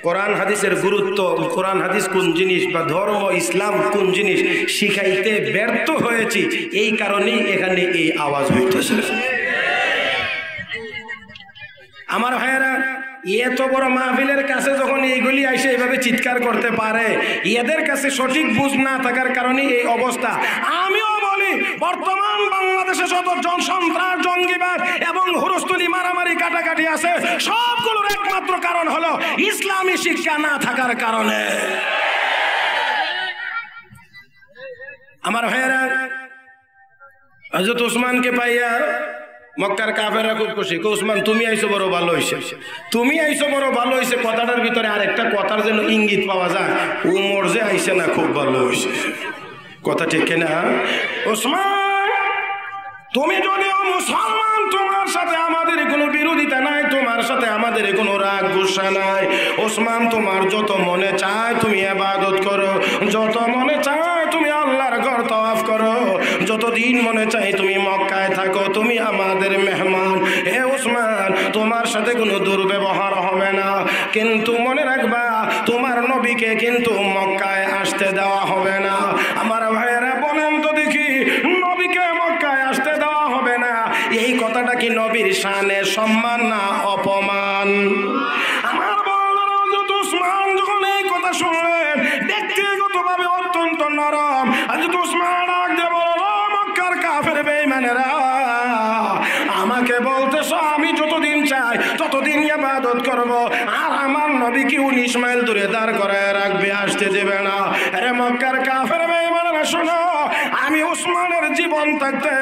কোরআন হাদিসের গুরুত্ব, কোরআন হাদিস কোন জিনিস বা ধর্ম ইসলাম কোন জিনিস শিখাইতে ব্যর্থ হয়েছি। এই কারণেই এখানে এই আওয়াজ হইতেছে। আমার ভাইয়েরা, এত বড় মাহফিলের কাছে যখন এইগুলি আইসে এইভাবে চিৎকার করতে পারে, এদের কাছে সঠিক বুঝ না থাকার কারণে এই অবস্থা। আমিও বলি, বর্তমান বাংলাদেশে যত সন্ত্রাস, জঙ্গিবাদ এবং হুরুস্তুলি, মারামারি, কাটাকাটি আছে, সবগুলোর একমাত্র কারণ হলো ইসলামী শিক্ষা না থাকার কারণে। আমার ভাইয়েরা, হযরত ওসমানকে পাইয়া মক্কার কাফেররা খুব খুশি। ওসমান তুমি আইছো বড় ভালো হয়েছে, কথাটার ভিতরে আরেকটা কথার যেন ইঙ্গিত পাওয়া যায়, উমর যে আইছে না খুব ভালো হয়েছে। কথা ঠিক কিনা? ওসমান তুমি যদিও মুসলমান, তোমার সাথে আমাদের কোনো বিরোধিতা নাই, তোমার সাথে আমাদের কোনো রাগ গুসা নাই। ওসমান তোমার যত মনে চায় তুমি ইবাদত করো, যত মনে চায় তুমি আল্লাহর ঘর তওয়াফ করো, যতদিন মনে চায় তুমি মক্কায় থাকো, তুমি আমাদের মেহমান। হে ওসমান, তোমার সাথে কোনো দুর্ব্যবহার হবে না, কিন্তু মনে রাখবা তোমার নবীকে কিন্তু মক্কায় আসতে দেওয়া হবে না। আমার ভাইয়েরা বলেন তো দেখি, নবীকে মক্কায় আসতে দেওয়া হবে না, এই কথাটা কি নবীর শানে সম্মান না অপমান? আমার বলার হযরত ওসমান যখন এই কথা শুনলেন, ব্যক্তিগতভাবে অত্যন্ত নরম। হযরত ওসমান ডাক দিয়ে বলল, মক্কার কাফের বেঈমানেরা, আমাকে বলতেছ আমি যতদিন চাই ততদিন ইবাদত করব, আর আমার নবীকে 19 মাইল দূরে দাঁড় করায় রাখবে, আসতে দেবে না। আরে মক্কার কাফের বেঈমানেরা শোনো, আমি ওসমানের জীবন থাকতে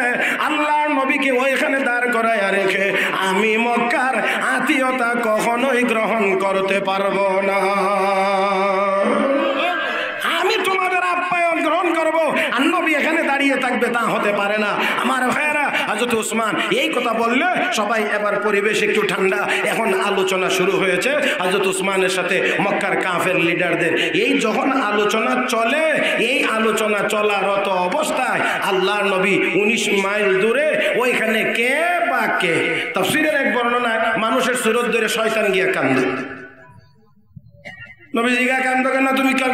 আল্লাহর নবীকে ওইখানে দাঁড় করায় রেখে আমি মক্কার আতিথ্যতা কখনোই গ্রহণ করতে পারবো না। আমি তোমাদের আপ্যায়ন গ্রহণ করব আর নবী এখানে দাঁড়িয়ে থাকবে, তা হতে পারে না। আমার ভাইয়েরা, হযরত ওসমান এই কথা বললে সবাই এবার পরিবেশ একটু ঠান্ডা। এখন আলোচনা শুরু হয়েছে হযরত ওসমানের সাথে মক্কার কাফের লিডারদের। এই যখন আলোচনা চলে, এই আলোচনা চলারত অবস্থায় আল্লাহর নবী 19 মাইল দূরে ওইখানে কে বা কে, তাফসীরের এক বর্ণনায় মানুষের সুরত ধরে শয়তান গিয়া কান্দে। নবী জিগা কান্দো কেন, তুমি কি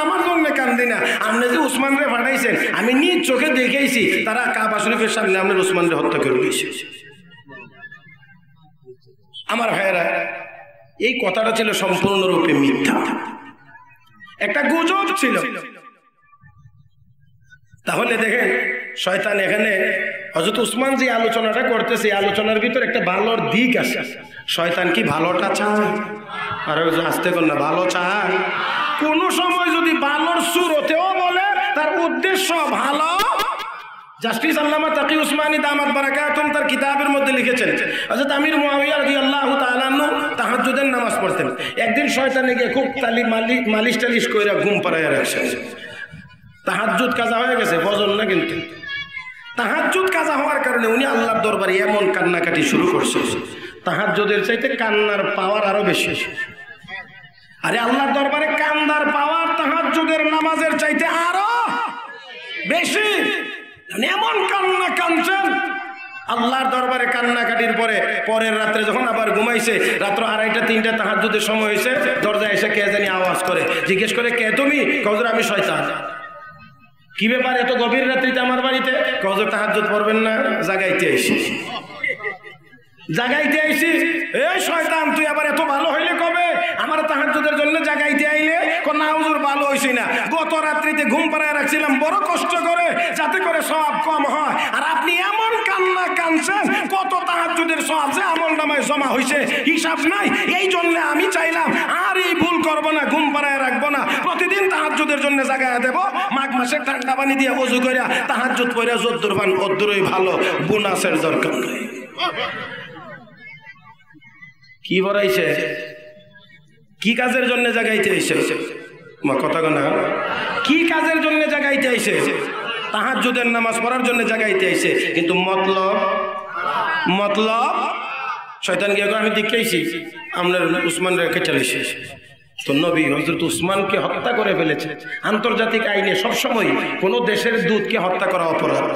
আমার জন্য কান্দি না, আপনি যে ওসমান রে পাঠাইছেন আমি নিজ চোখে দেখেইছি তারা কাবা শরীফের সামনে আপনার ওসমান রে হত্যা করে দিয়েছে। আমার ভাইয়েরা, এই কথাটা ছিল সম্পূর্ণরূপে মিথ্যা, একটা গুজব ছিল। তাহলে দেখেন শয়তান এখানে হযরত ওসমান যে আলোচনাটা করতেছে, আলোচনার ভিতর একটা ভালোর দিক আছে। শয়তান কি ভালোটা চায়? আর আসতে কর না, ভালো চায়। কোন সময় যদি ভালোর সুরতেও বলে তার উদ্দেশ্য ভালো। জাস্টিস আল্লামা তাকি উসমানী দামাত বারাকাতুম তার কিতাবের মধ্যে লিখেছেন, হযরত আমির মুআবিয়া রাদিয়াল্লাহু তাআলা আনহু তাহাজ্জুদের নামাজ পড়তেন। একদিন শয়তানে গিয়ে খুব মালিশ টালিশ কইরা ঘুম পাড়াইয়া রাখছে। তাহাজ্জুদ কাজা হয়ে গেছে, ফজর না, কিন্তু তাহাজ্জুদ কাজা হওয়ার কারণে উনি আল্লাহর দরবারে এমন কান্নাকাটি শুরু করছে, তাহাজ্জুদের চাইতে কান্নার পাওয়ার আরো বেশি। আরে আল্লাহর দরবারে কান্দার পাওয়ার তাহাজ্জুদের নামাজের চাইতে আরো বেশি। এমন কান্না কাঁদছেন আল্লাহর দরবারে, কান্নাকাটির পরে পরের রাত্রে যখন আবার ঘুমাইছে, রাত্র 2:30-3টা তাহাজ্জুদের সময় হয়েছে, দরজায় এসে কে জানি আওয়াজ করে, জিজ্ঞেস করে কে তুমি? কওয়া আমি শয়তান। কি ব্যাপার এত গভীর রাত্রিতে আমার বাড়িতে? কওয়া তাহাজ্জুদ পড়বেন না, জাগাইতে আইছি। জাগাইতে আইছি? এই শয়তান তুই আবার এত ভালো হইলে কবে? আমার তাহাজ্জুদের জন্য জাগাইতে আইলে? না হুজুর ভালো হইছি না, গত রাত্রিতে ঘুম পাড়ায় রাখছিলাম বড় কষ্ট করে যাতে করে সওয়াব কম হয়, আর আপনি এমন কান্না কাঁদছেন কত তাহাজ্জুদের সওয়াব যে আমল নামায় জমা হইছে হিসাব নাই। এই জন্য আমি চাইলাম আর এই ভুল করব না, ঘুম পাড়ায় রাখবো না, প্রতিদিন তাহাজ্জুদের জন্য জাগায় দেব। মাঘ মাসে ঠান্ডা পানি দিয়ে ওযু কইরা তাহাজ্জুদ পড়া যদ্দুর পান অদ্দুরই ভালো, বোনাসের দরকার নেই। কি বড়াইছে? কি কাজের জন্য জাগাইতে আইছে? কথা না, কি কাজের জন্য জাগাইতে আইছে? তাহাজ্জুদের নামাজ পড়ার জন্য জাগাইতে আইছে, কিন্তু মতলব শয়তান গিয়ে আমি দেখাইছি আপনার উসমান রেখে চালিয়েছে। তো নবী হযরত উসমানকে হত্যা করে ফেলেছে। আন্তর্জাতিক আইনে সবসময় কোনো দেশের দূতকে হত্যা করা অপরাধ,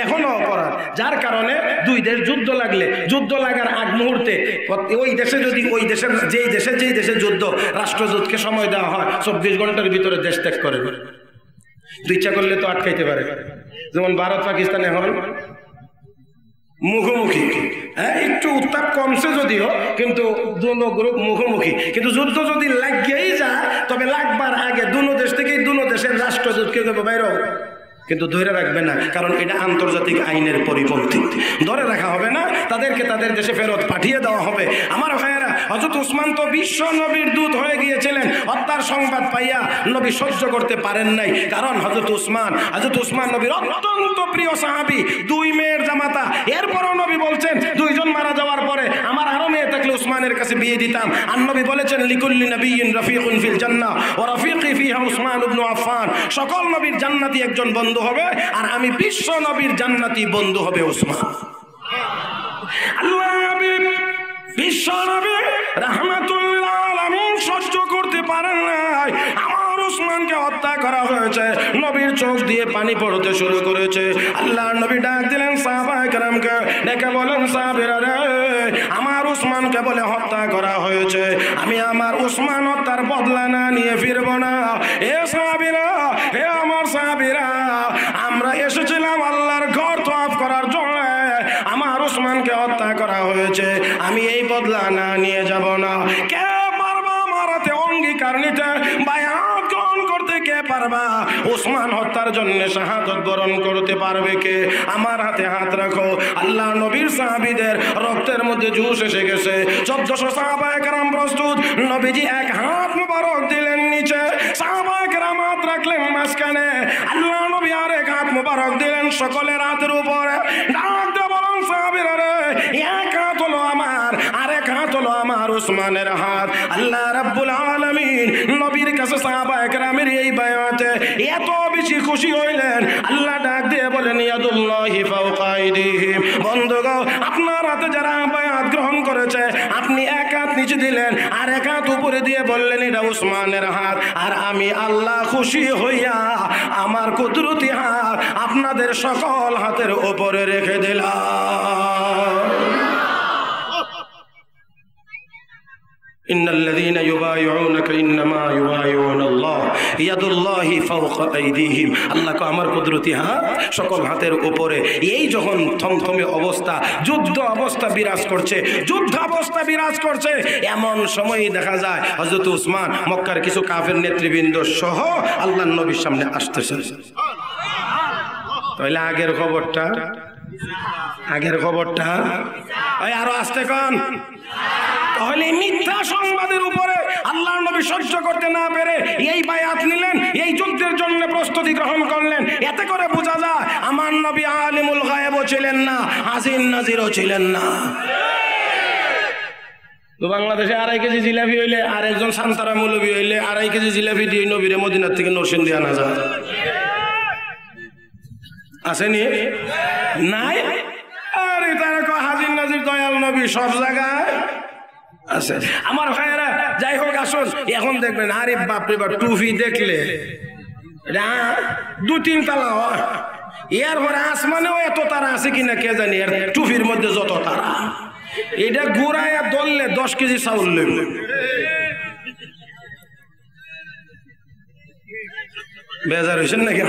এখনো অপরাধ। যার কারণে দুই দেশ যুদ্ধ লাগলে, যুদ্ধ লাগার আগ মুহূর্তে ওই দেশে যদি ওই দেশের যেই দেশে যুদ্ধ, রাষ্ট্রদূতকে সময় দেওয়া হয় 24 ঘন্টার ভিতরে দেশ ত্যাগ করে। ইচ্ছা করলে তো আটকাইতে পারে। যেমন ভারত পাকিস্তান এখন মুখোমুখি, হ্যাঁ একটু উত্তাপ কমছে যদিও, কিন্তু দুনো গ্রুপ মুখোমুখি। কিন্তু যুদ্ধ যদি লাগিয়েই যায় তবে লাগবার আগে দুনো দেশ থেকেই দুনো দেশের রাষ্ট্রদূতকে বাইরে, কিন্তু ধরে রাখবে না, কারণ এটা আন্তর্জাতিক আইনের পরিপন্থী। ধরে রাখা হবে না, তাদেরকে তাদের দেশে ফেরত পাঠিয়ে দেওয়া হবে। আমার ভাইয়েরা, হযরত ওসমান তো বিশ্ব নবীর দূত হয়ে গিয়েছিলেন। হত্যার সংবাদ পাইয়া নবী সহ্য করতে পারেন নাই, কারণ হযরত ওসমান নবীর অত্যন্ত প্রিয় সাহাবী, 2 মেয়ের জামাতা। এরপরও নবী বলছেন 2 জন মারা যাওয়ার পরে আমার আরো মেয়ে থাকলে ওসমানের কাছে বিয়ে দিতাম। আর নবী বলেছেন লিকুল্লি নবিয়্যিন রাফিকুন ফিল জান্নাহ ওয়া রাফিকি ফিহা উসমান ইবনে আফফান। সকল নবীর জান্নাতি একজন বন্ধু হবে, আর আমি বিশ্ব নবীর জান্নাতি বন্ধু হবে ওসমান। আল্লাহ হাবিব বিশ্ব নবী রাহমাতুল আলামিন সহ্য করতে পারেন নাই। আমার ওসমানকে হত্যা করা হয়েছে, নবীর চোখ দিয়ে পানি পড়তে শুরু করেছে। আল্লাহর নবী ডাক দিলেন সাহাবায়ে কেরামকে, ডেকে বলেন সাহাবীরা রে, আমার ওসমানকে বলে হত্যা করা হয়েছে, আমি আমার ওসমান হত্যার বদলা না নিয়ে ফিরবো না। এ সাহাবীরা, হে আমার সাহাবীরা, আমরা এসেছিলাম আল্লাহর ঘর তওয়াফ করার জন্য, আমার ওসমানকে হত্যা করা হয়েছে, আমি এই বদলা না নিয়ে যাব না। কে পারবা আমার হাতে অঙ্গীকার নিতে, বায়াত গ্রহণ করতে কে পারবা? ওসমান হত্যার জন্য শাহাদত বরণ করতে পারবে কে? আমার হাতে হাত রাখো। আল্লাহ নবীর সাহাবীদের রক্তের মধ্যে জোশ এসে গেছে। 1400 সাহাবায়ে কেরাম প্রস্তুত। নবীজি এক হাত মুবারক দিলেন নিচে, সাহাবায়ে কেরাম হাত রাখলেন মাঝখানে। আল্লাহ নবী আরেক হাত মুবারক দিলেন সকলের হাতের উপরে। ডাক দিয়ে বলেন সাহাবীরা রে, এক হাত হলো আমার, আরেক হাত হলো আমার ওসমানের হাত। আল্লাহ রাব্বুল আলামিন নবীর কাছে সাহাবায়ে কেরামের এই বায়াতে এত বেশি খুশি হইলেন, আল্লাহ ডাক দিয়ে বলেন ইয়াদুল্লাহি ফাওকা আইদিহিম, বন্ধুগণ আপনার হাতে যারা বায়াত গ্রহণ করেছে আপনি এক হাত নিচে দিলেন আর এক হাত উপরে দিয়ে বললেন এটা উসমানের হাত, আর আমি আল্লাহ খুশি হইয়া আমার কুদরতি হাত আপনাদের সকল হাতের উপরে রেখে দিলাম। ইন্নাল্লাযীনা ইউবাইউনাকা ইন্নামা ইউবাইউনাল্লাহ ইয়াদুল্লাহি ফাওকা আইদিহিম, আল্লাহকে আমার কুদরতি হাত সকল হাতের উপরে। এই যখন থমথমে অবস্থা, যুদ্ধ অবস্থা বিরাজ করছে, যুদ্ধ অবস্থা বিরাজ করছে, এমন সময় দেখা যায় হযরত উসমান মক্কার কিছু কাফের নেতৃবৃন্দ সহ আল্লাহর নবীর সামনে আসতেছেন। তাহলে আগের খবরটা ওই আরো আসতে কোন, তাহলে মিথ্যা সংবাদের উপরে আল্লাহর নবী সহ্য করতে না পেরে এই বায়াত নিলেন, এই যুদ্ধের জন্য প্রস্তুতি গ্রহণ করলেন। এতে করে বোঝা যায় আমার নবী আলিমুল গায়েবও ছিলেন না, হাজির নাজিরও ছিলেন না। তো বাংলাদেশে 2.5 কেজি জিলাপি হইলে আর একজন সান্তারা মৌলবী হইলে 2.5 কেজি জিলাপি দিয়ে নবীরে মদিনার থেকে নরসিংদী আনা যায়, আসেনি? নাই। আরে তারা হাজির নাজির দয়াল নবী সব জায়গায় আছে। আমার ভাইয়েরা যাই হোক আসুন, এখন দেখবেন আরে বাপরে বাপ টুপি দেখলে 2-3 তালা হয়, এর পরে আসমানেও এত তারা আছে কিনা কে জানি, আর টুপির মধ্যে যত তারা, এটা ঘুরায় দললে 10 কেজি চাউল লেবে। বেজার হয়েছেন নাকি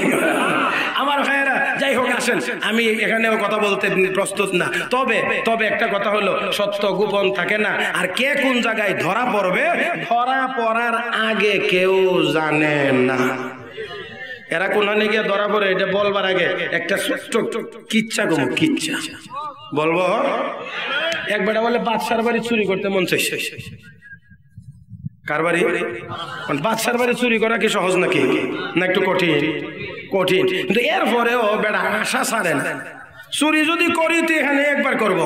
আমার ভাইয়েরা? যাই হোক আসেন, আমি এখানেও কথা বলতে প্রস্তুত না, তবে একটা কথা হলো সত্য গোপন থাকে না, আর কে কোন জায়গায় ধরা পড়বে ধরা পড়ার আগে কেউ জানে না। এরা কোনখানে গিয়ে ধরা পড়ে এটা বলবার আগে একটা ছোট্ট কিচ্ছা বলবো। একবার বলে বাদশার বাড়ি চুরি করতে মন চাইছে। কার বাড়ি? বাদশার বাড়ি চুরি করা কি সহজ নাকি? না একটু কঠিন। কিন্তু এরপরেও বেটা আশা ছাড়ে না, চুরি যদি করি তো এখানে একবার করব।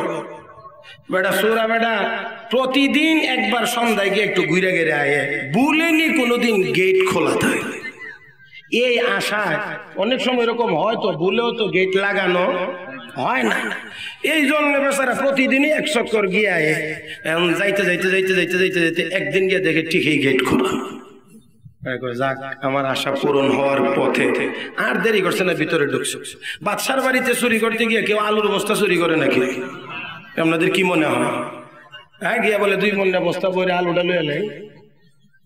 বেটা চোরা বেটা প্রতিদিন একবার সন্ধ্যায় গিয়ে একটু ঘুরে গেড়ে আয়, ভুলেনি কোনোদিন গেট খোলা থাকে। এই আশায় অনেক সময় এরকম হয়তো ভুলেও তো গেট লাগানো হয় না, এই জন্য বেচারা প্রতিদিনই 1 চক্কর গিয়ে আয়। এখন যাইতে একদিন গিয়ে দেখে ঠিকই গেট খোলা। যাক আমার আশা পূরণ হওয়ার পথে, আর দেরি করছে না, ভিতরে ঢুকছে। বাদশার বাড়িতে চুরি করতে গিয়ে কেউ আলুর বস্তা চুরি করে নাকি? আপনাদের কি মনে হয়? হ্যাঁ, গিয়া বলে 2 মন বস্তা পরে আলুটা লয়ে নেই।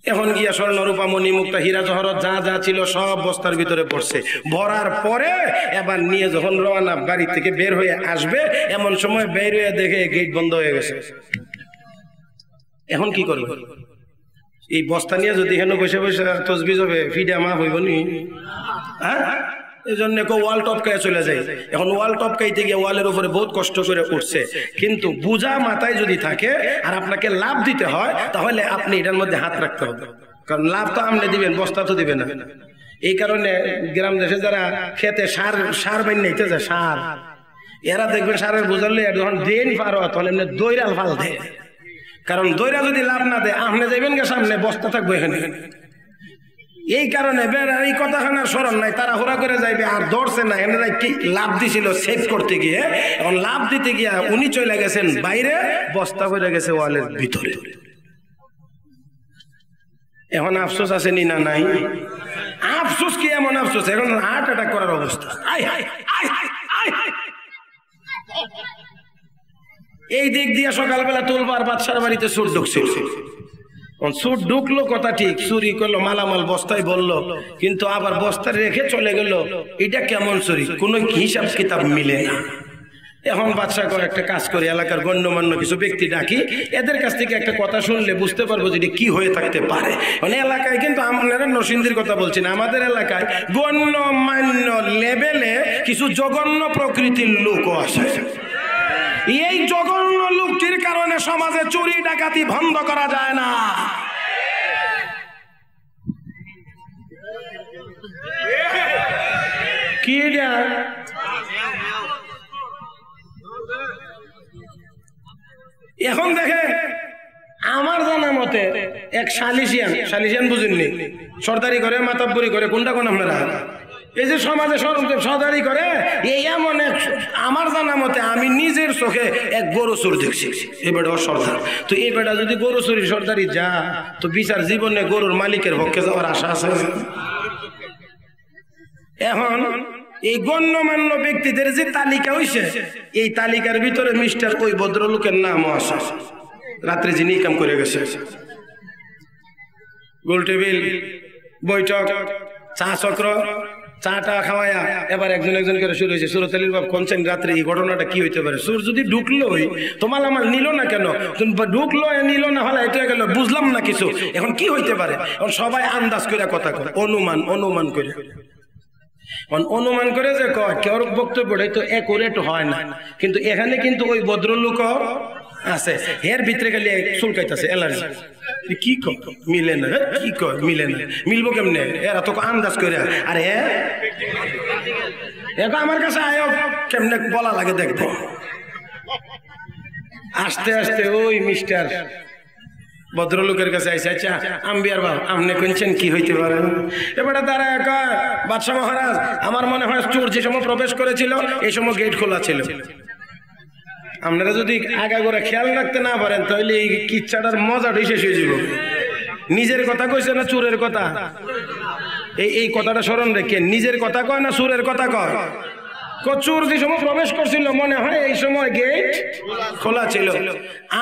এখন গিয়া স্বর্ণ রূপা মণি মুক্তা হীরা জহরত যা ছিল সব বস্তার ভিতরে পড়ছে। ভরার পরে এবার নিয়ে যখন রওনা বাড়ি থেকে বের হয়ে আসবে, এমন সময় বের হয়ে দেখে গেট বন্ধ হয়ে গেছে। এখন কি করবে? এই বস্তা নিয়ে যদি এখানে বসে তসবিহ হবে, ফিডা মা হইব নি? হ্যাঁ, এই জন্য ওয়াল টপকায় চলে যায়। এখন ওয়াল টপকাইতে গিয়ে ওয়ালের উপরে বহুত কষ্ট করে উঠছে, কিন্তু বুঝা মাথায় যদি থাকে আর আপনাকে লাভ দিতে হয়, তাহলে আপনি এটার মধ্যে হাত রাখতে হবে, কারণ লাভ তো আপনি দিবেন, বস্তা তো দিবেন না। এই কারণে গ্রাম দেশে যারা খেতে সার বানিয়ে যায়, সার, এরা দেখবেন সারের বুঝালে যখন দেন পারো তখন এমনি দৈরাল ফাল দেয়, কারণ দৈরা যদি লাভ না দেয় আপনি যাবেন গে সামনে, বস্তা থাকবো এখানে। এই কারণে এই কথাখানা স্মরণ নাই, তারা হুড়া করে যাইবে আর ধরছে না। এনারা কি লাভ দিছিল সেভ করতে গিয়ে, এখন লাভ দিতে গিয়া উনি চলে গেছেন বাইরে, বস্তা করে গেছে ওয়ালের ভিতরে। এখন আফসোস আছে নি না নাই? আফসোস কি এমন আফসোস, এখন হার্ট অ্যাটাক করার অবস্থা। এই দিক দিয়ে সকালবেলা তুলবার বাদশার বাড়িতে চোর ঢুকছিল। চোর ঢুকলো কথা ঠিক, চুরি করলো, মালামাল বস্তায় বললো, কিন্তু আবার বস্তা রেখে চলে গেল। এটা কেমন চুরি? কোনো হিসাব কিতাব মিলে না। এখন বাদশা করে একটা কাজ করি, এলাকার গণ্যমান্য কিছু ব্যক্তি ডাকি, এদের কাছ থেকে একটা কথা শুনলে বুঝতে পারবো যে কি হয়ে থাকতে পারে। মানে এলাকায় কিন্তু আপনারা নরসিংদীর কথা বলছি না, আমাদের এলাকায় গণ্যমান্য লেভেলে কিছু জঘন্য প্রকৃতির লোকও আসে। এই জঘন্য লোকটির কারণে সমাজে চুরি ডাকাতি বন্ধ করা যায় না। কি এখন দেখে আমার জানা মতে সালিশিয়ান বুঝেননি? সর্দারি করে, মাতাব্বরি করে, কোনটা কোন আপনারা? এই যে সমাজে সর্দারি করে, এই এমন এক, আমার জানা মতে আমি নিজের চোখে এক গরু চোর দেখছি, এই বেটা সর্দার। তো এই বেটা যদি গরু চুরি সর্দারি যা, তো বিচার জীবনে গরুর মালিকের পক্ষে যাওয়ার আশা আছে? এখন এই গণ্যমান্য ব্যক্তিদের যে তালিকা হইছে, এই তালিকার ভিতরে মিস্টার ওই ভদ্রলোকের নামও আছে, রাত্রে যিনি কাম করে গেছে। গোল টেবিল, বৈঠক, চা চক্র, চাটা খাওয়ায়া এবার একজন একজন করে শুরু হয়েছে। সুরত আলীর বাপ কোনছেন রাত্রে এই ঘটনাটা কি হইতে পারে? সুর যদি ঢুকলোই তো মালামাল নিল না কেন? ঢুকলো নিল না, হলে এটা গেল, বুঝলাম না কিছু। এখন কি হইতে পারে? এখন সবাই আন্দাজ করে কথা কয়, অনুমান করে, অনুমান করে যে কয় কেউ বক্তব্যটাই তো একুরেট হয় না। কিন্তু এখানে কিন্তু ওই ভদ্রলোক আছে, এর ভিতরে গেলে চুলকাইতেছে, অ্যালার্জি। কি কয় মিলে না, কি কয় মিলে না, মিলবো কেমনে? এরা তো আন্দাজ করে। আরে এখন আমার কাছে আয়ো, কেমনে বলা লাগে দেখবো। আস্তে আস্তে ওই মিস্টার ভদ্রলোকের কাছে আইসে, আচ্ছা আম্বিয়ার বাপ আপনি কোনছেন কি হইতে পারে? এবারে তারা একা, বাদশাহ মহারাজ আমার মনে হয় চোর যে সময় প্রবেশ করেছিল এই সময় গেট খোলা ছিল। আপনারা যদি আগা করে খেয়াল রাখতে না পারেন তাহলে এই কিচ্ছাটার মজাটাই শেষ হয়ে যাব। নিজের কথা কইছে না চোরের কথা? এই কথাটা স্মরণ রেখে, নিজের কথা কয় না চোরের কথা কয়? চোর যে সময় প্রবেশ করছিল মনে হয় এই সময় গেট খোলা ছিল।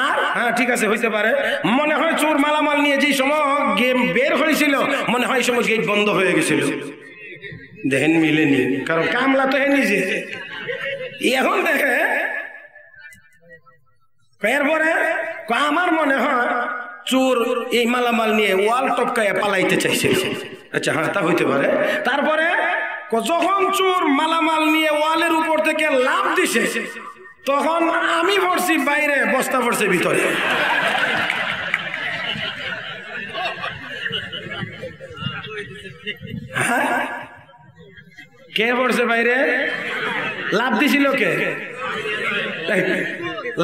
আর হ্যাঁ ঠিক আছে, হইতে পারে, মনে হয় চোর মালামাল নিয়ে যে সময় গেম বের হয়েছিল মনে হয় এই সময় গেট বন্ধ হয়ে গেছিল। দেখেন মিলেনি, কারণ কামলা তো হে নিজে। এখন দেখে এরপরে আমার মনে হয় চোর এই মালামাল নিয়ে ওয়াল টপকায় পালাইতে চাইছিল। আচ্ছা হ্যাঁ, তা হইতে পারে। তারপরে যখন চোর মালামাল নিয়ে ওয়ালের উপর থেকে লাফ দিছে তখন আমি পড়ছি বাইরে, বস্তা পড়ছে ভিতরে। কে পড়ছে বাইরে? লাফ দিছিল কে?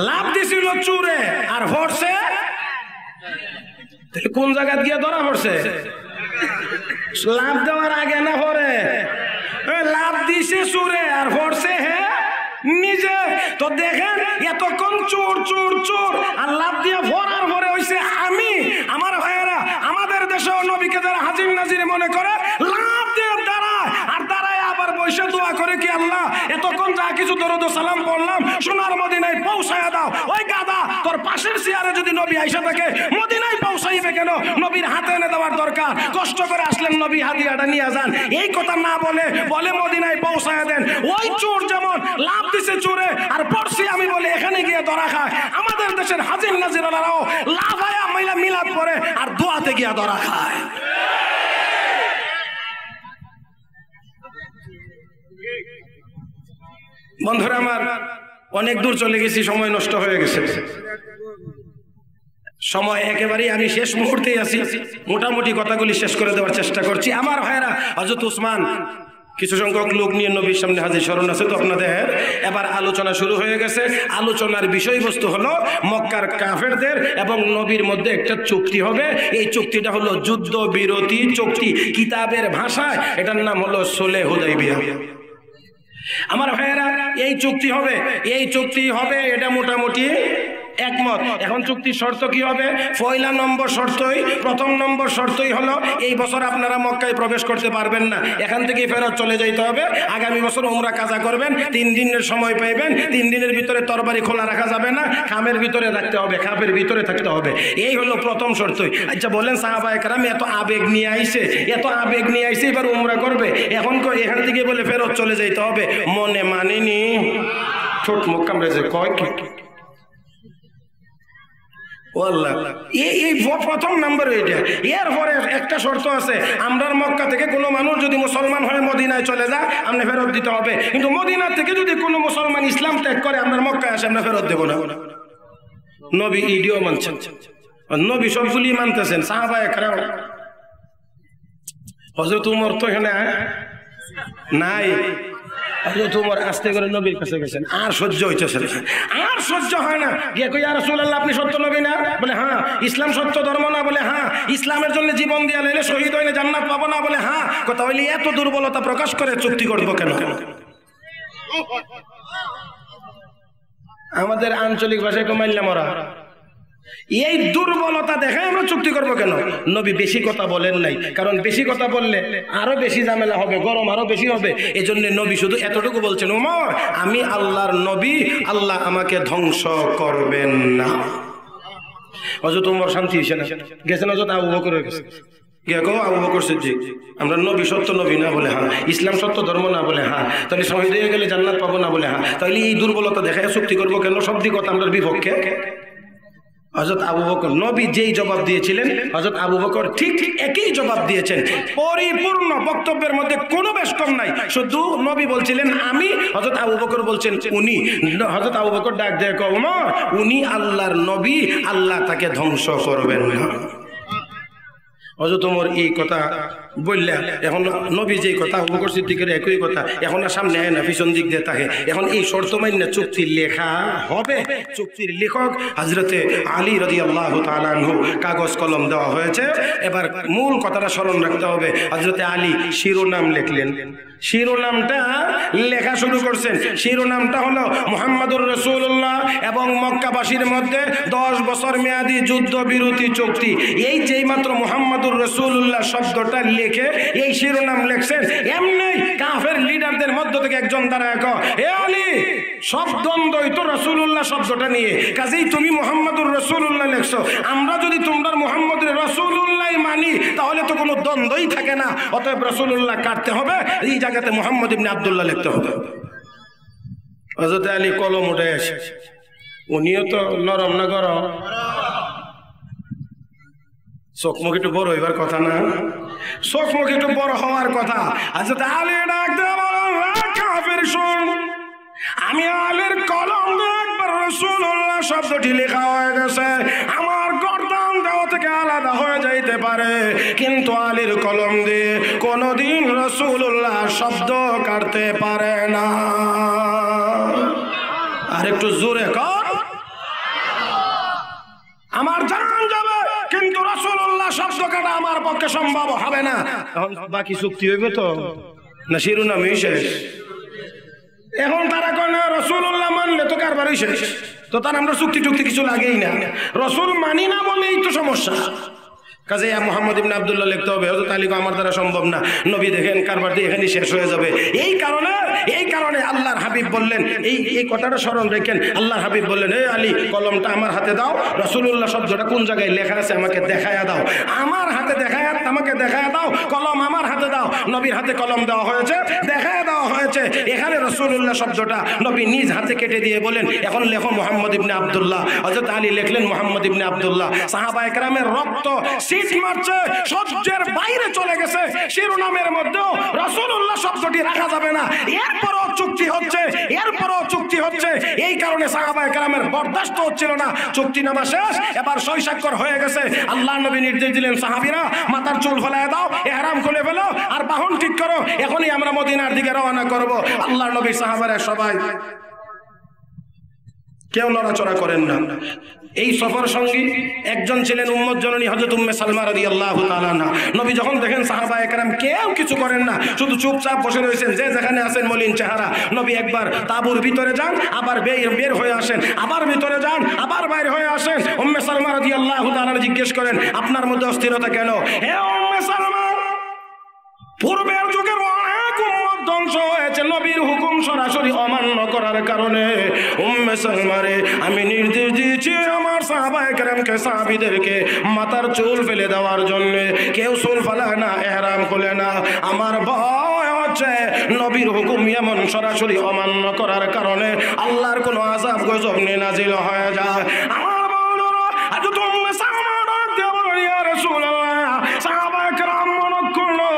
লাভ দিছিল চোরে, আর পড়ছে কোন জায়গা গিয়ে ধরা পড়ছে? লাভ দেওয়ার আগে না পরে লাভ দিছে চোরে, আর পড়ছে হে নিজে। তো দেখেন এতক্ষণ চোর চোর চোর আর লাভ দিয়ে ভরার পরে হইছে আমি। আমার ভাইয়েরা, আমাদের দেশে নবীকে যারা হাজির নাজির মনে করে লাভ দিয়ে দাঁড়ায়, আর দাঁড়ায় আবার বসে দোয়া করে কি আল্লাহ এতক্ষণ যা কিছু দরুদ ও সালাম পড়লাম সোনার মদিনায় পৌঁছায়া দাও। ওই গাদা, তোর পাশের চেয়ারে যদি নবী আইসা থাকে মদিনায় পৌঁছাইবে কেন? নবীর হাতে এনে দেওয়ার দরকার। কষ্ট করে আসলেন, নবী হাদিয়াটা নিয়ে যান। এই কথা না বলে বলে মদিনায় পৌঁছায়া দেন। ওই চোর যেমন লাভ দিছে চোরে আর পড়ছি আমি বলে এখানে গিয়ে ধরা খায়, আমাদের দেশের হাজির নাজিরাও লাভ হয় মাইলা মিলাদ পরে আর দোয়াতে গিয়া ধরা খায়। বন্ধুরা আমার, অনেক দূর চলে গেছি, সময় নষ্ট হয়ে গেছে। সময় একেবারেই আমি শেষ মুহূর্তেই আছি, মোটামুটি কথাগুলি শেষ করে দেওয়ার চেষ্টা করছি। আমার ভাইরা, হযরত উসমান কিছু সংখ্যক লোক নিয়ে নবীর সামনে হাজির স্মরণ আছে তো আপনাদের। এবার আলোচনা শুরু হয়ে গেছে। আলোচনার বিষয়বস্তু হলো মক্কার কাফেরদের এবং নবীর মধ্যে একটা চুক্তি হবে। এই চুক্তিটা হলো যুদ্ধ বিরতি চুক্তি। কিতাবের ভাষায় এটার নাম হলো সুলহে হুদাইবিয়া। আমার ভাইয়েরা, এই চুক্তি হবে, এটা মোটামুটি একমত। এখন চুক্তির শর্ত কি হবে? পয়লা নম্বর শর্তই, প্রথম নম্বর শর্তই হলো এই বছর আপনারা মক্কায় প্রবেশ করতে পারবেন না, এখান থেকেই ফেরত চলে যাইতে হবে। আগামী বছর উমরা কাজা করবেন, 3 দিনের সময় পাইবেন। 3 দিনের ভিতরে তরবারি খোলা রাখা যাবে না, খামের ভিতরে রাখতে হবে, খাপের ভিতরে থাকতে হবে। এই হলো প্রথম শর্তই। আচ্ছা বলেন, সাহাবায়ে কেরাম এত আবেগ নিয়ে আইছে, এবার উমরা করবে, এখন এখান থেকে বলে ফেরত চলে যাইতে হবে, মনে মানেনি। ছোট মুখ কামড়েছে, কয় কি প্রথম নাম্বার এইটা। এরপরে একটা শর্ত আছে, আমরার মক্কা থেকে কোনো মানুষ যদি মুসলমান হয়ে মদিনায় চলে যায় আমরা ফেরত দিতে হবে, কিন্তু মদিনা থেকে যদি কোনো মুসলমান ইসলাম ত্যাগ করে আপনার মক্কায় আসে আমরা ফেরত দেবো না। নবী ইডিও মানছেন, নবী সবগুলি মানতেছেন। সাহাবায়ে কেরাম, হযরত উমর তো এখানে নাই, তোমার আস্তে করে নবীর কাছে গেছেন, আর সহ্য হইতেছে না, আর সহ্য হয় না। গিয়ে কই ইয়া রাসূলুল্লাহ আপনি সত্য নবী না? বলে হ্যাঁ। ইসলাম সত্য ধর্ম না? বলে হ্যাঁ। ইসলামের জন্য জীবন দিয়া লাইলে শহীদ হইলে জান্নাত পাবো না? বলে হ্যাঁ। কথা হইলে এত দুর্বলতা প্রকাশ করে চুক্তি করবো কেন? আমাদের আঞ্চলিক ভাষায় কমাইলাম ওরা, এই দুর্বলতা দেখে আমরা চুক্তি করব কেন? নবী বেশি কথা বলেন নাই, কারণ বেশি কথা বললে আরো বেশি ঝামেলা হবে, গরম আরো বেশি হবে। এই জন্য নবী শুধু এতটুকু বলছেন, ওমর আমি আল্লাহর নবী, আল্লাহ আমাকে ধ্বংস করবেন না। হযরত ওমর শান্তি হয়েছে না, গেছেন হযরত আবু বকরের কাছে, গিয়ে কো আবু বকর সিদ্দিক আমরা নবী সত্য নবী না? বলে হ্যাঁ। ইসলাম সত্য ধর্ম না? বলে হ্যাঁ। তাহলে শহীদ হয়ে গেলে জান্নাত পাবো না? বলে হ্যাঁ। তাহলে এই দুর্বলতা দেখায় চুক্তি করবো কেন? সব দিক কথা আমরা বিপক্ষে। হযরত আবু বকর নবী যেই জবাব দিয়েছিলেন, হযরত আবু বকর ঠিক একই জবাব দিয়েছেন, পরিপূর্ণ বক্তব্যের মধ্যে কোনো বেশ কম নাই। শুধু নবী বলছিলেন আমি, হযরত আবু বকর বলছেন উনি। হযরত আবু বকর ডাক দেয় কও ওমর উনি আল্লাহর নবী, আল্লাহ তাকে ধ্বংস করবেন না। হযরত ওমর এই কথা বললে, এখন নবী যেই কথা আবু বকর সিদ্দিকের একই কথা, এখন আর সামনে আয় না, পিছন দিক দিয়ে থাকে। এখন এই শর্ত মান্য চুক্তির লেখা হবে। চুক্তির লেখক হযরতে আলী রাদিয়াল্লাহু তাআলা আনহু, কাগজ কলম দেওয়া হয়েছে। এবার মূল কথাটা স্মরণ রাখতে হবে। হযরতে আলী শিরোনাম লিখলেন, শিরোনামটা লেখা শুরু করছেন। শিরোনামটা হলো মুহাম্মাদুর রাসূলুল্লাহ এবং মক্কাবাসীর মধ্যে 10 বছর মেয়াদী যুদ্ধ বিরতি চুক্তি। এই যেই মাত্র মুহাম্মাদুর রাসূলুল্লাহ শব্দটা লিখে এই শিরোনাম লিখছেন, এমনি কাফের লিডারদের মধ্য থেকে একজন দাঁড়ায় কয়, হে আলী সব দ্বন্দ্বই তো রাসূলুল্লাহ শব্দটা নিয়ে, কাজেই তুমি মুহাম্মাদুর রাসূলুল্লাহ লিখছো। আমরা যদি তোমরা মুহাম্মাদুর রাসূলুল্লাহ মানি তাহলে তো কোনো দ্বন্দ্বই থাকে না, অতএব রাসূলুল্লাহ কাটতে হবে, এই জায়গাতে মুহাম্মদ ইবনে আব্দুল্লাহ লিখতে হবে। হযরত আলী কলম উঠে আসে, উনিও তো নরম না গরম, চোখ মুখ একটু বড় হইবার কথা না? চোখ মুখ একটু বড় হওয়ার কথা। হযরত আলী ডাক দিয়ে বলেন, কাফের শোন, আমি আলীর কলম দিয়ে একবার রাসূলুল্লাহ শব্দটি লেখা হয়ে গেছে, আমার গর্দান দেওয়া থেকে আলাদা হয়ে যাইতে পারে, কিন্তু আলীর কলম দিয়ে কোনোদিন রাসূলুল্লাহ শব্দ কাটতে পারে না। আর একটু জোরে কর, আমার জান যাবে কিন্তু রাসূলুল্লাহ শব্দ কাটা আমার পক্ষে সম্ভব হবে না। এখন বাকি চুক্তি হইবে তো না? শিরোনামই শেষ। এখন তারা কয় না রাসূলুল্লাহ মানলে তো কারবারই শেষ, তো তার আমরা চুক্তি টুক্তি কিছু লাগেই না, রাসূল মানি না বলেই তো সমস্যা। কাজে মুহাম্মদ ইবনে আব্দুল্লাহ লিখতে হবে। হযরত আলী আমার দ্বারা সম্ভব না, নবী দেখেন কারবার দিয়ে এখানেই শেষ হয়ে যাবে। এই কারণে আল্লাহর হাবিব বললেন, এই কথাটা স্মরণ রেখেন। আল্লাহর হাবিব বললেন, হে আলী কলমটা আমার হাতে দাও, রাসূলুল্লাহ শব্দটা কোন জায়গায় লেখা আছে আমাকে দেখায়া দাও, আমার হাতে আমাকে দেখায়া দাও, কলম আমার হাতে দাও। নবীর হাতে কলম দেওয়া হয়েছে, দেখায়া দেওয়া হয়েছে, এখানে রাসূলুল্লাহ শব্দটা নবী নিজ হাতে কেটে দিয়ে বলেন, এখন লেখো মুহাম্মদ ইবনে আব্দুল্লাহ। হযরত আলী লিখলেন মুহাম্মদ ইবনে আব্দুল্লাহ। সাহাবায়ে কেরামের রক্ত শীত মারছে, সহ্যের বাইরে চলে গেছে। শিরোনামের মধ্যেও রাসূলুল্লাহ শব্দটি রাখা যাবে না, এরপরও চুক্তি হচ্ছে। এই কারণে সাহাবায়ে কেরামের বরদাস্ত হচ্ছিল না। চুক্তিনামা শেষ, এবার সই স্বাক্ষর হয়ে গেছে। আল্লাহর নবী নির্দেশ দিলেন, সাহাবীরা মাথার চুল ফেলায় দাও, ইহরাম খুলে ফেলো, আর বাহন ঠিক করো, এখনই আমরা মদিনার দিকে রওনা করব। আল্লাহর নবী সাহাবারা সবাই কেউ নড়াচড়া করেন না। এই সফর সঙ্গী একজন ছিলেন উম্মত জননী হযরত উম্মে সালমা রাদিয়াল্লাহু তাআলা আনহা। নবী যখন দেখেন সাহাবায়ে কেরাম কেউ কিছু করেন না, শুধু চুপচাপ বসে রয়েছেন, যে যেখানে আছেন মলিন চেহারা, নবী একবার তাঁবুর ভিতরে যান, আবার বের হয়ে আসেন, আবার ভিতরে যান, আবার বাইর হয়ে আসেন। উম্মে সালমা রাদিয়াল্লাহু তাআলা জিজ্ঞেস করেন, আপনার মধ্যে অস্থিরতা কেন? হে উম্মে সালমা, পূর্বের যুগের অনেক উম্মত ধ্বংস হয়েছে নবীর হুকুম সরাসরি অমান্য করার কারণে। উম্মে সালমারে আমি নির্দেশ দিয়েছি আমার সাহাবায়ে কেরামকে, সাহাবীদেরকে মাথার চুল ফেলে দেওয়ার জন্য। কেউ চুল ফেলায় না, ইহরাম খুলে না। আমার ভয় হচ্ছে নবীর হুকুম এমন সরাসরি অমান্য করার কারণে আল্লাহর কোনো আযাব গজব নাজিল হয়ে যায়। আমার বন্ধুরা, আজ উম্মে সালমা ইয়া রাসূলুল্লাহ, সাহাবায়ে কেরাম মনে করলো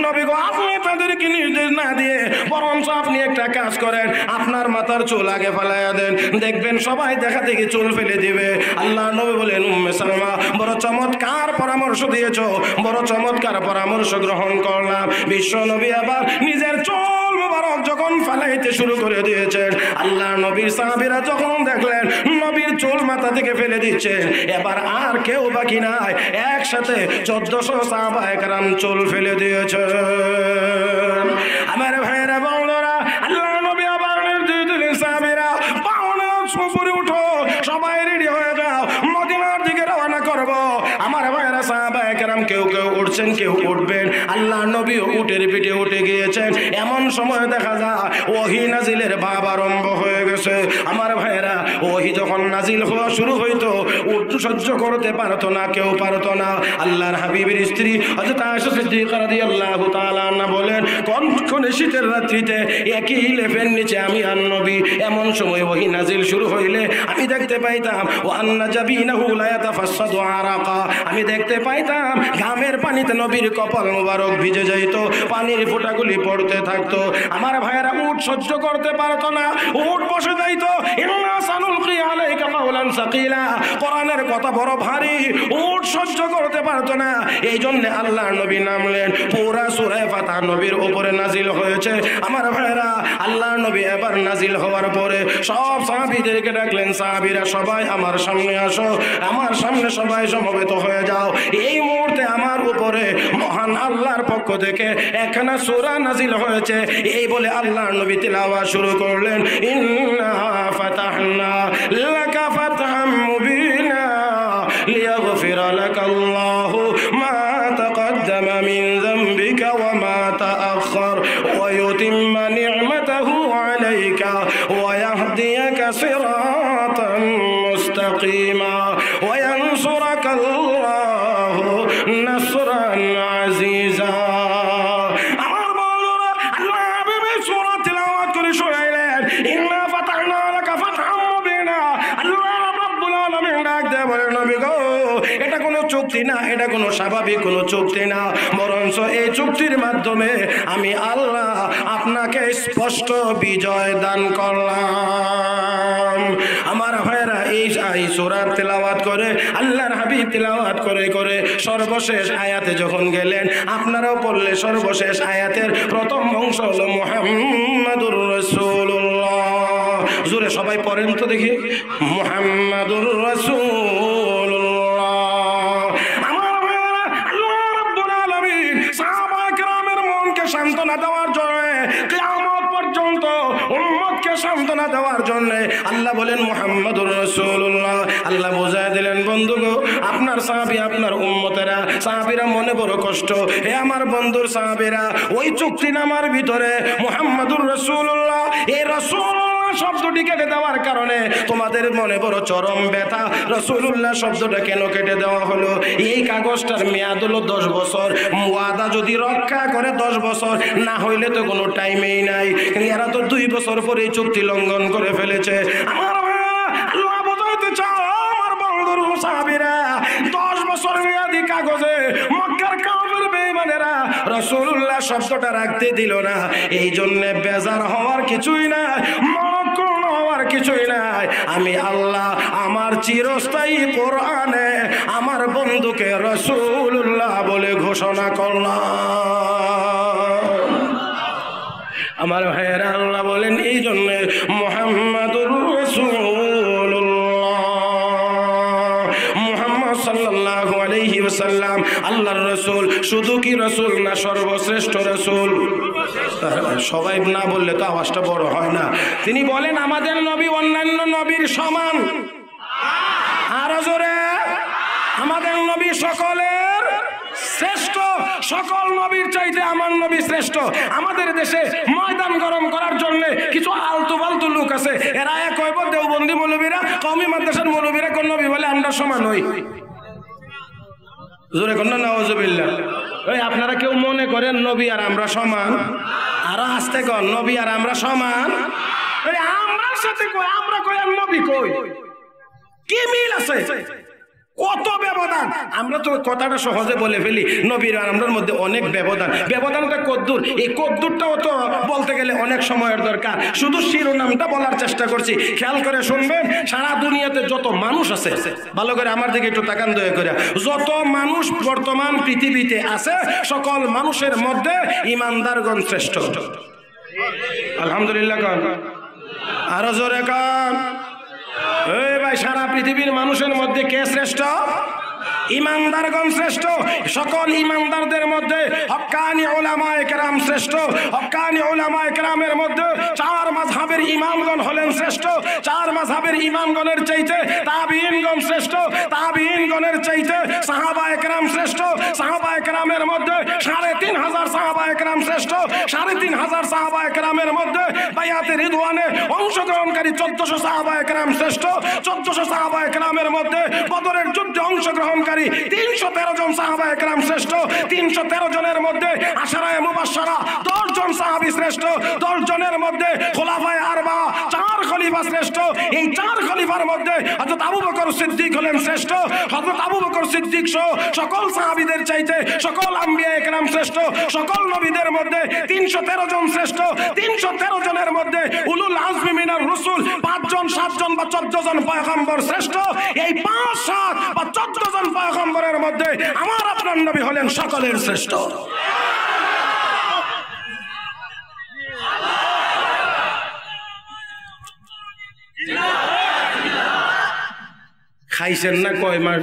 নবী গো আপনি তাদেরকে নির্দেশ না দিয়ে বরঞ্চ আপনি একটা কাজ করেন, আপনার মাথার চুল আগে ফেলাইয়া দেন, দেখবেন সবাই দেখা দেখি চুল ফেলে দিবে। আল্লাহ নবী বলেন, উম্মে সালমা বড় চমৎকার পরামর্শ দিয়েছো, বড় চমৎকার পরামর্শ গ্রহণ করলাম। বিশ্ব নবী আবার নিজের চুল মুবারক যখন ফালাইতে শুরু করে দিয়েছেন, আল্লাহ নবীর সাহাবীরা যখন দেখলেন নবীর চুল মাথা থেকে ফেলে দিচ্ছেন, এবার আর কেউ বাকি নাই, একসাথে 1400 সাহাবায়ে কেরাম চুল ফেলে দিয়েছেন। আমার ভাইরা বন্ধুরা, আল্লাহ নবী আবার নির্দেশ দিলেন, সাহাবীরা পাওনা উপরে উঠো, সবাই রেডি হয়ে যাও, মদিনার দিকে রওনা করব। আমার ভাইরা সাহাবায়ে কেরাম কেউ কেউ উঠছেন, কেউ উঠবেন। আল্লাহ নবী উটের পিঠে উঠে গিয়েছেন। এমন সময় দেখা যায় ওহী নাজিলের ভাব আরম্ভ হয়ে গেছে। আমার ভাইরা, ওহী যখন নাজিল হওয়া শুরু হইতো, উট সহ্য করতে পারতো না, কেউ পারতো না। আল্লাহর হাবিবের স্ত্রী হযরত আয়েশা সিদ্দিকা রাদিয়াল্লাহু তাআলা আনহা বলেন, কোন শীতের রাত্রিতে একই লেপের নিচে আমি আর নবী, এমন সময় ওহী নাজিল শুরু হইলে আমি দেখতে পাইতাম ও আন্না জাবিনাহু লা ইয়াতাফাসসাদু আরাকা, আমি দেখতে পাইতাম ঘামের পানিতে নবীর কপাল মুবারক ভিজে যাইত, পানির ফোঁটাগুলি পড়তে থাকতো। আমার ভাইয়েরা উট সহ্য করতে পারতো না, উট বসে যাইতো। ইন্না সানুলকি আলাইকা কাওলান সাকিলা, কোরআনের কথা বড় ভারী, উট সহ্য করতে পারতো না। এই জন্য আল্লাহর নবী নামলেন, পুরা সূরা ফাতিহা নবীর উপরে নাজিল হয়েছে। আমার ভাইয়েরা, আল্লাহর নবী এবার নাজিল হওয়ার পরে সব সাহাবীদেরকে ডাকলেন, সাহাবীরা সবাই আমার সামনে আসো, আমার সামনে সবাই সমবেত হয়ে যাও। এই মুহূর্তে আমার উপরে মহান আল্লাহর পক্ষ থেকে একখানা সূরা নাজিল হয়েছে। এই বলে আল্লাহর নবী তিলাওয়াত শুরু করলেন, ইন্না ফাতাহনা লাকা ফাতহাম মুবিনা লিয়াগফিরা লাকাল্লাহু মা তাকদ্দামা মিন যামবিকা ওয়া মা তাআখার ওয়া ইউতিম্মা নি'মাতাহু আলাইকা ওয়া ইয়াহদিয়াকা সিরাতান মুস্তাকিমা ওয়া ইয়ানসুরাকাল্লাহু নাসরান আজিজা। আমার বন্ধুরা, আল্লাহ হাবিবের সূরা তিলাওয়াত করে শোনাইলেন, ইন্না ফাতাহনা লাকা ফাতহাম মুবিনা। আল্লাহ রাব্বুল আলামিন ডাক দেয়া বলেন, নবী গো, এটা কোনো চুক্তি না, এটা কোনো স্বাভাবিক কোনো চুক্তি না, বরঞ্চ এই চুক্তির মাধ্যমে আমি আল্লাহ আপনাকে স্পষ্ট বিজয় দান করলাম। আমার ভাইরা, এই সূরা তেলাওয়াত করে আল্লাহর হাবিব তেলাওয়াত করে করে সর্বশেষ আয়াতে যখন গেলেন, আপনারাও পড়লে সর্বশেষ আয়াতের প্রথম অংশ হলো মুহাম্মাদুর রাসূলুল্লাহ। জোরে সবাই পড়েন তো দেখি, মুহাম্মাদুর রাসূলুল্লাহ। আমার ভাইরা, আল্লাহ রাব্বুল আলামিন সাহাবায়ে কেরামের মনকে সান্ত্বনা দেওয়ার জন্য, কিয়ামত পর্যন্ত উম্মতকে সান্ত্বনা দেওয়ার জন্য আল্লাহ বলেন মুহাম্মাদুর রাসূলুল্লাহ। আল্লাহ বোঝায় দিলেন, বন্ধু গো, আপনার সাহাবী, আপনার উম্মতেরা, সাহাবীরা মনে বড় কষ্ট। হে আমার বন্ধুর সাহাবীরা, ওই চুক্তিনামার ভিতরে মুহাম্মাদুর রাসূলুল্লাহ, এই রাসূলুল্লাহ শব্দটি কেটে দেওয়ার কারণে তোমাদের মনে বড় চরম ব্যথা। রাসূলুল্লাহ শব্দটা কেন কেটে দেওয়া হলো? এই কাগজটার মেয়াদ হলো 10 বছর। ওয়াদা যদি রক্ষা করে 10 বছর, না হইলে তো কোনো টাইমেই নাই। এরা তো 2 বছর পরে চুক্তি লঙ্ঘন করে ফেলেছে। আমার আল্লাহ বোঝাইতে চাও, আমার বন্ধুর সাহাবীরা, 10 বছর মেয়াদি কাগজে মক্কার কাফের বেঈমানেরা রাসূলুল্লাহ শব্দটা রাখতে দিল না। এই জন্য বেজার হওয়ার কিছুই নাই, মনক্ষুণ্ণ হওয়ার কিছুই নাই। আমি আল্লাহ আমার চিরস্থায়ী কোরআনে আমার বন্ধুকে রাসূলুল্লাহ বলে ঘোষণা করলাম। আমার ভাইয়েরা, আল্লাহ বলেন এই জন্য মুহাম্মাদুর রাসূলুল্লাহ, মুহাম্মদ সাল্লাল্লাহু আলাইহি ওয়াসাল্লাম আল্লাহর রাসূল। শুধু কি রাসূল না, সর্বশ্রেষ্ঠ রাসূল। সবাই না বললে তো আওয়াজটা বড় হয় না। তিনি বলেন আমাদের নবী অন্যান্য নবীর সমান। আরো জোরে, আমাদের নবী সকলের শ্রেষ্ঠ, সকল নবীর চাইতে আমার নবী শ্রেষ্ঠ। আমাদের দেশে ময়দান গরম করার জন্য কিছু আলতু ফালতু লোক আছে, এরা কইব দেওবন্দি মৌলবীরা, কওমি মাদ্রাসার মৌলবীরা কোন নবী বলে আমরা সমান হই। জোরে কোন নাউজুবিল্লাহ। ওই আপনারা কেউ মনে করেন নবী আর আমরা সমান? আরো আস্তে কর, নবী আর আমরা সমান? আমরা সাথে কই, আমরা কই আর নবী কই, কি মিল আছে? কত ব্যবধান! আমরা তো কথাটা সহজে বলে ফেলি, নবীর আর আমরার মধ্যে অনেক ব্যবধান। ব্যবধানটা কদ্দূর, এই কদ্দূরটাও তো বলতে গেলে অনেক সময়ের দরকার। শুধু শিরোনামটা বলার চেষ্টা করছি, খেয়াল করে শুনবেন। সারা দুনিয়াতে যত মানুষ আছে, ভালো করে আমার দিকে একটু তাকান দয়া করে, যত মানুষ বর্তমান পৃথিবীতে আছে, সকল মানুষের মধ্যে ইমানদারগণ শ্রেষ্ঠ। আলহামদুলিল্লাহ কান আরো জোরে কান। এই ভাই, সারা পৃথিবীর মানুষের মধ্যে কে শ্রেষ্ঠ? ইমানদারগণ শ্রেষ্ঠ। সকল ইমানদারদের মধ্যে হক্কানি উলামায়ে কেরাম শ্রেষ্ঠ। হক্কানি উলামায়ে কেরামের মধ্যে চার মাযহাবের ইমামগণ হলেন শ্রেষ্ঠ। চার মাযহাবের ইমামগণের চাইতে তাবিঈনগণ শ্রেষ্ঠ। তাবিঈনগণের চাইতে সাহাবায়ে কেরাম শ্রেষ্ঠ। সাহাবায়ে কেরামের মধ্যে ৩৫০০ সাহাবায়ে কেরাম শ্রেষ্ঠ। ৩৫০০ সাহাবায়ে কেরামের মধ্যে বায়াতে রিদওয়ানে অংশগ্রহণকারী ১৪০০ সাহাবায়ে কেরাম শ্রেষ্ঠ। ১৪০০ সাহাবায়ে কেরামের মধ্যে বদরের যুদ্ধে অংশগ্রহণকারী ৩১৩ জন সাহাবায়ে কেরাম শ্রেষ্ঠ। ৩১৩ জনের মধ্যে আশারায়ে মুবাশশারা ১০ জন সাহাবী শ্রেষ্ঠ। ১০ জনের মধ্যে খুলাফায়ে আরবা ৪ খলিফা শ্রেষ্ঠ। এই ৪ খলিফার মধ্যে হযরত আবু বকর সিদ্দিক হলেন শ্রেষ্ঠ। হযরত আবু বকর সিদ্দিক সহ সকল সাহাবীদের চাইতে সকল আম্বিয়ায়ে কেরাম শ্রেষ্ঠ। সকল নবীদের মধ্যে ৩১৩ জন শ্রেষ্ঠ। ৩১৩ জনের মধ্যে উলুল আজমি মিনার রাসূল ৫ জন, ৭ জন বা ১৪ জন পয়গম্বর শ্রেষ্ঠ। এই ৫, ৭ বা ১৪ জন পয়গম্বরের মধ্যে আমার আপনার নবী হলেন সকলের শ্রেষ্ঠ। খাইছেন না কয় মাস?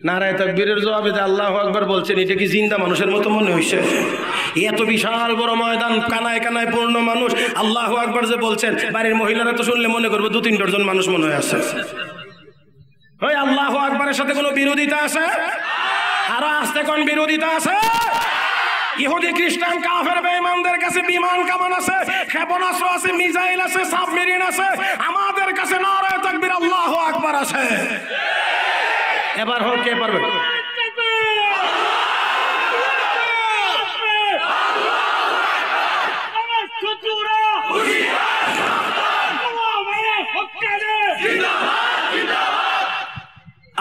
নারায়ে তাকবীরের জবাবে যে আল্লাহু আকবার বলছেন, এটা কি জিন্দা মানুষের মতো মনে হইছে? এত বিশাল বড় ময়দান, কানায় কানায় পূর্ণ মানুষ, আল্লাহু আকবার যে বলছেন, বাড়ির মহিলারা তো শুনলে মনে করবে ২-৩ ডজন মানুষ মনে হয় আছে। ওই আল্লাহু আকবারের সাথে কোনো বিরোধিতা আছে? আরো আস্তে কোন বিরোধিতা আছে? ইহুদি, খ্রিস্টান, কাফের, বেঈমানদের কাছে বিমান কামান আছে, ক্ষেপণাস্ত্র আছে, মিসাইল আছে, সাবমেরিন আছে। আমাদের কাছে নারায়ে তাকবীর, আল্লাহু আকবার আছে। এবার হোক, কে পারবে?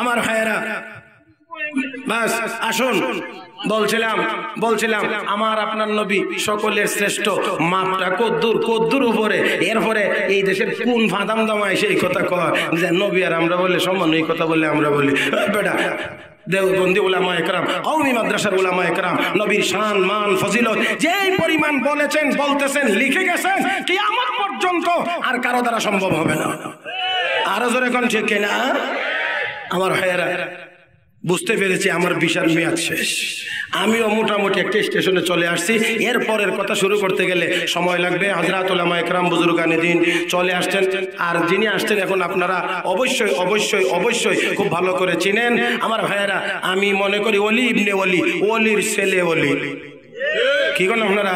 আমার ভাইয়েরা, বাস আসুন, বলছিলাম আমার আপনার নবী সকলের শ্রেষ্ঠ। মাপটা কদ্দুর উপরে। এরপরে এই দেশের কোন ফাদাম দামায় সেই কথা কয় যে নবী আর আমরা বলে সমান, এই কথা বলে আমরা বলি বেটা। দেওবন্দি উলামায়ে কেরাম, কওমি মাদ্রাসার উলামায়ে কেরাম নবীর শান, মান, ফজিলত যেই পরিমাণ বলেছেন, বলতেছেন, লিখে গেছেন, কিয়ামত পর্যন্ত আর কারো দ্বারা সম্ভব হবে না। আরো জোরে কোন ঠিক কিনা? আমার ভাইয়েরা, বুঝতে পেরেছি আমার বিশাল মেয়াদ শেষ। আমিও মোটামুটি একটা স্টেশনে চলে আসছি। এরপরের কথা শুরু করতে গেলে সময় লাগবে। হযরত উলামায়ে কেরাম, বুজুর্গানে দ্বীন চলে আসছেন। আর যিনি আসছেন এখন আপনারা অবশ্যই অবশ্যই অবশ্যই খুব ভালো করে চিনেন। আমার ভাইয়েরা, আমি মনে করি ওলি ইবনে ওলি, ওলির ছেলে ওলি। কি করেন আপনারা?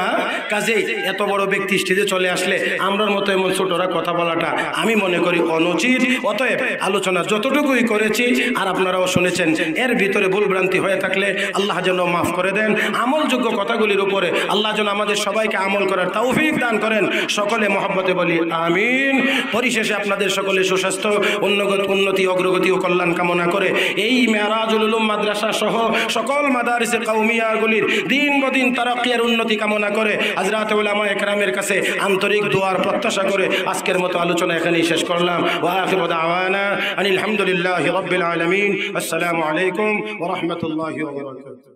কাজেই এত বড় ব্যক্তি স্টেজে চলে আসলে আমরার মতো এমন ছোটরা কথা বলাটা আমি মনে করি অনুচিত। অতএব আলোচনা যতটুকুই করেছি আর আপনারাও শুনেছেন, এর ভিতরে ভুলভ্রান্তি হয়ে থাকলে আল্লাহ যেন মাফ করে দেন। আমলযোগ্য কথাগুলির উপরে আল্লাহ যেন আমাদের সবাইকে আমল করার তৌফিক দান করেন। সকলে মহব্বতে বলি আমিন। পরিশেষে আপনাদের সকলে সুস্বাস্থ্য, উন্নতি, অগ্রগতি ও কল্যাণ কামনা করে এই মেরাজুল উলুম মাদ্রাসা সহ সকল মাদারিসে কওমিয়াগুলির দিন বদিন তারাক্কির উন্নতি কামনা করে হযরত উলামায়ে কেরামের কাছে আন্তরিক দোয়ার প্রত্যাশা করে আজকের মতো আলোচনা এখানেই শেষ করলাম। ওয়া আখিরু দাওয়ানা আনিল হামদুলিল্লাহি রাব্বিল আলামিন। আসসালামু আলাইকুম ওয়া রাহমাতুল্লাহি ওয়া বারাকাতুহু।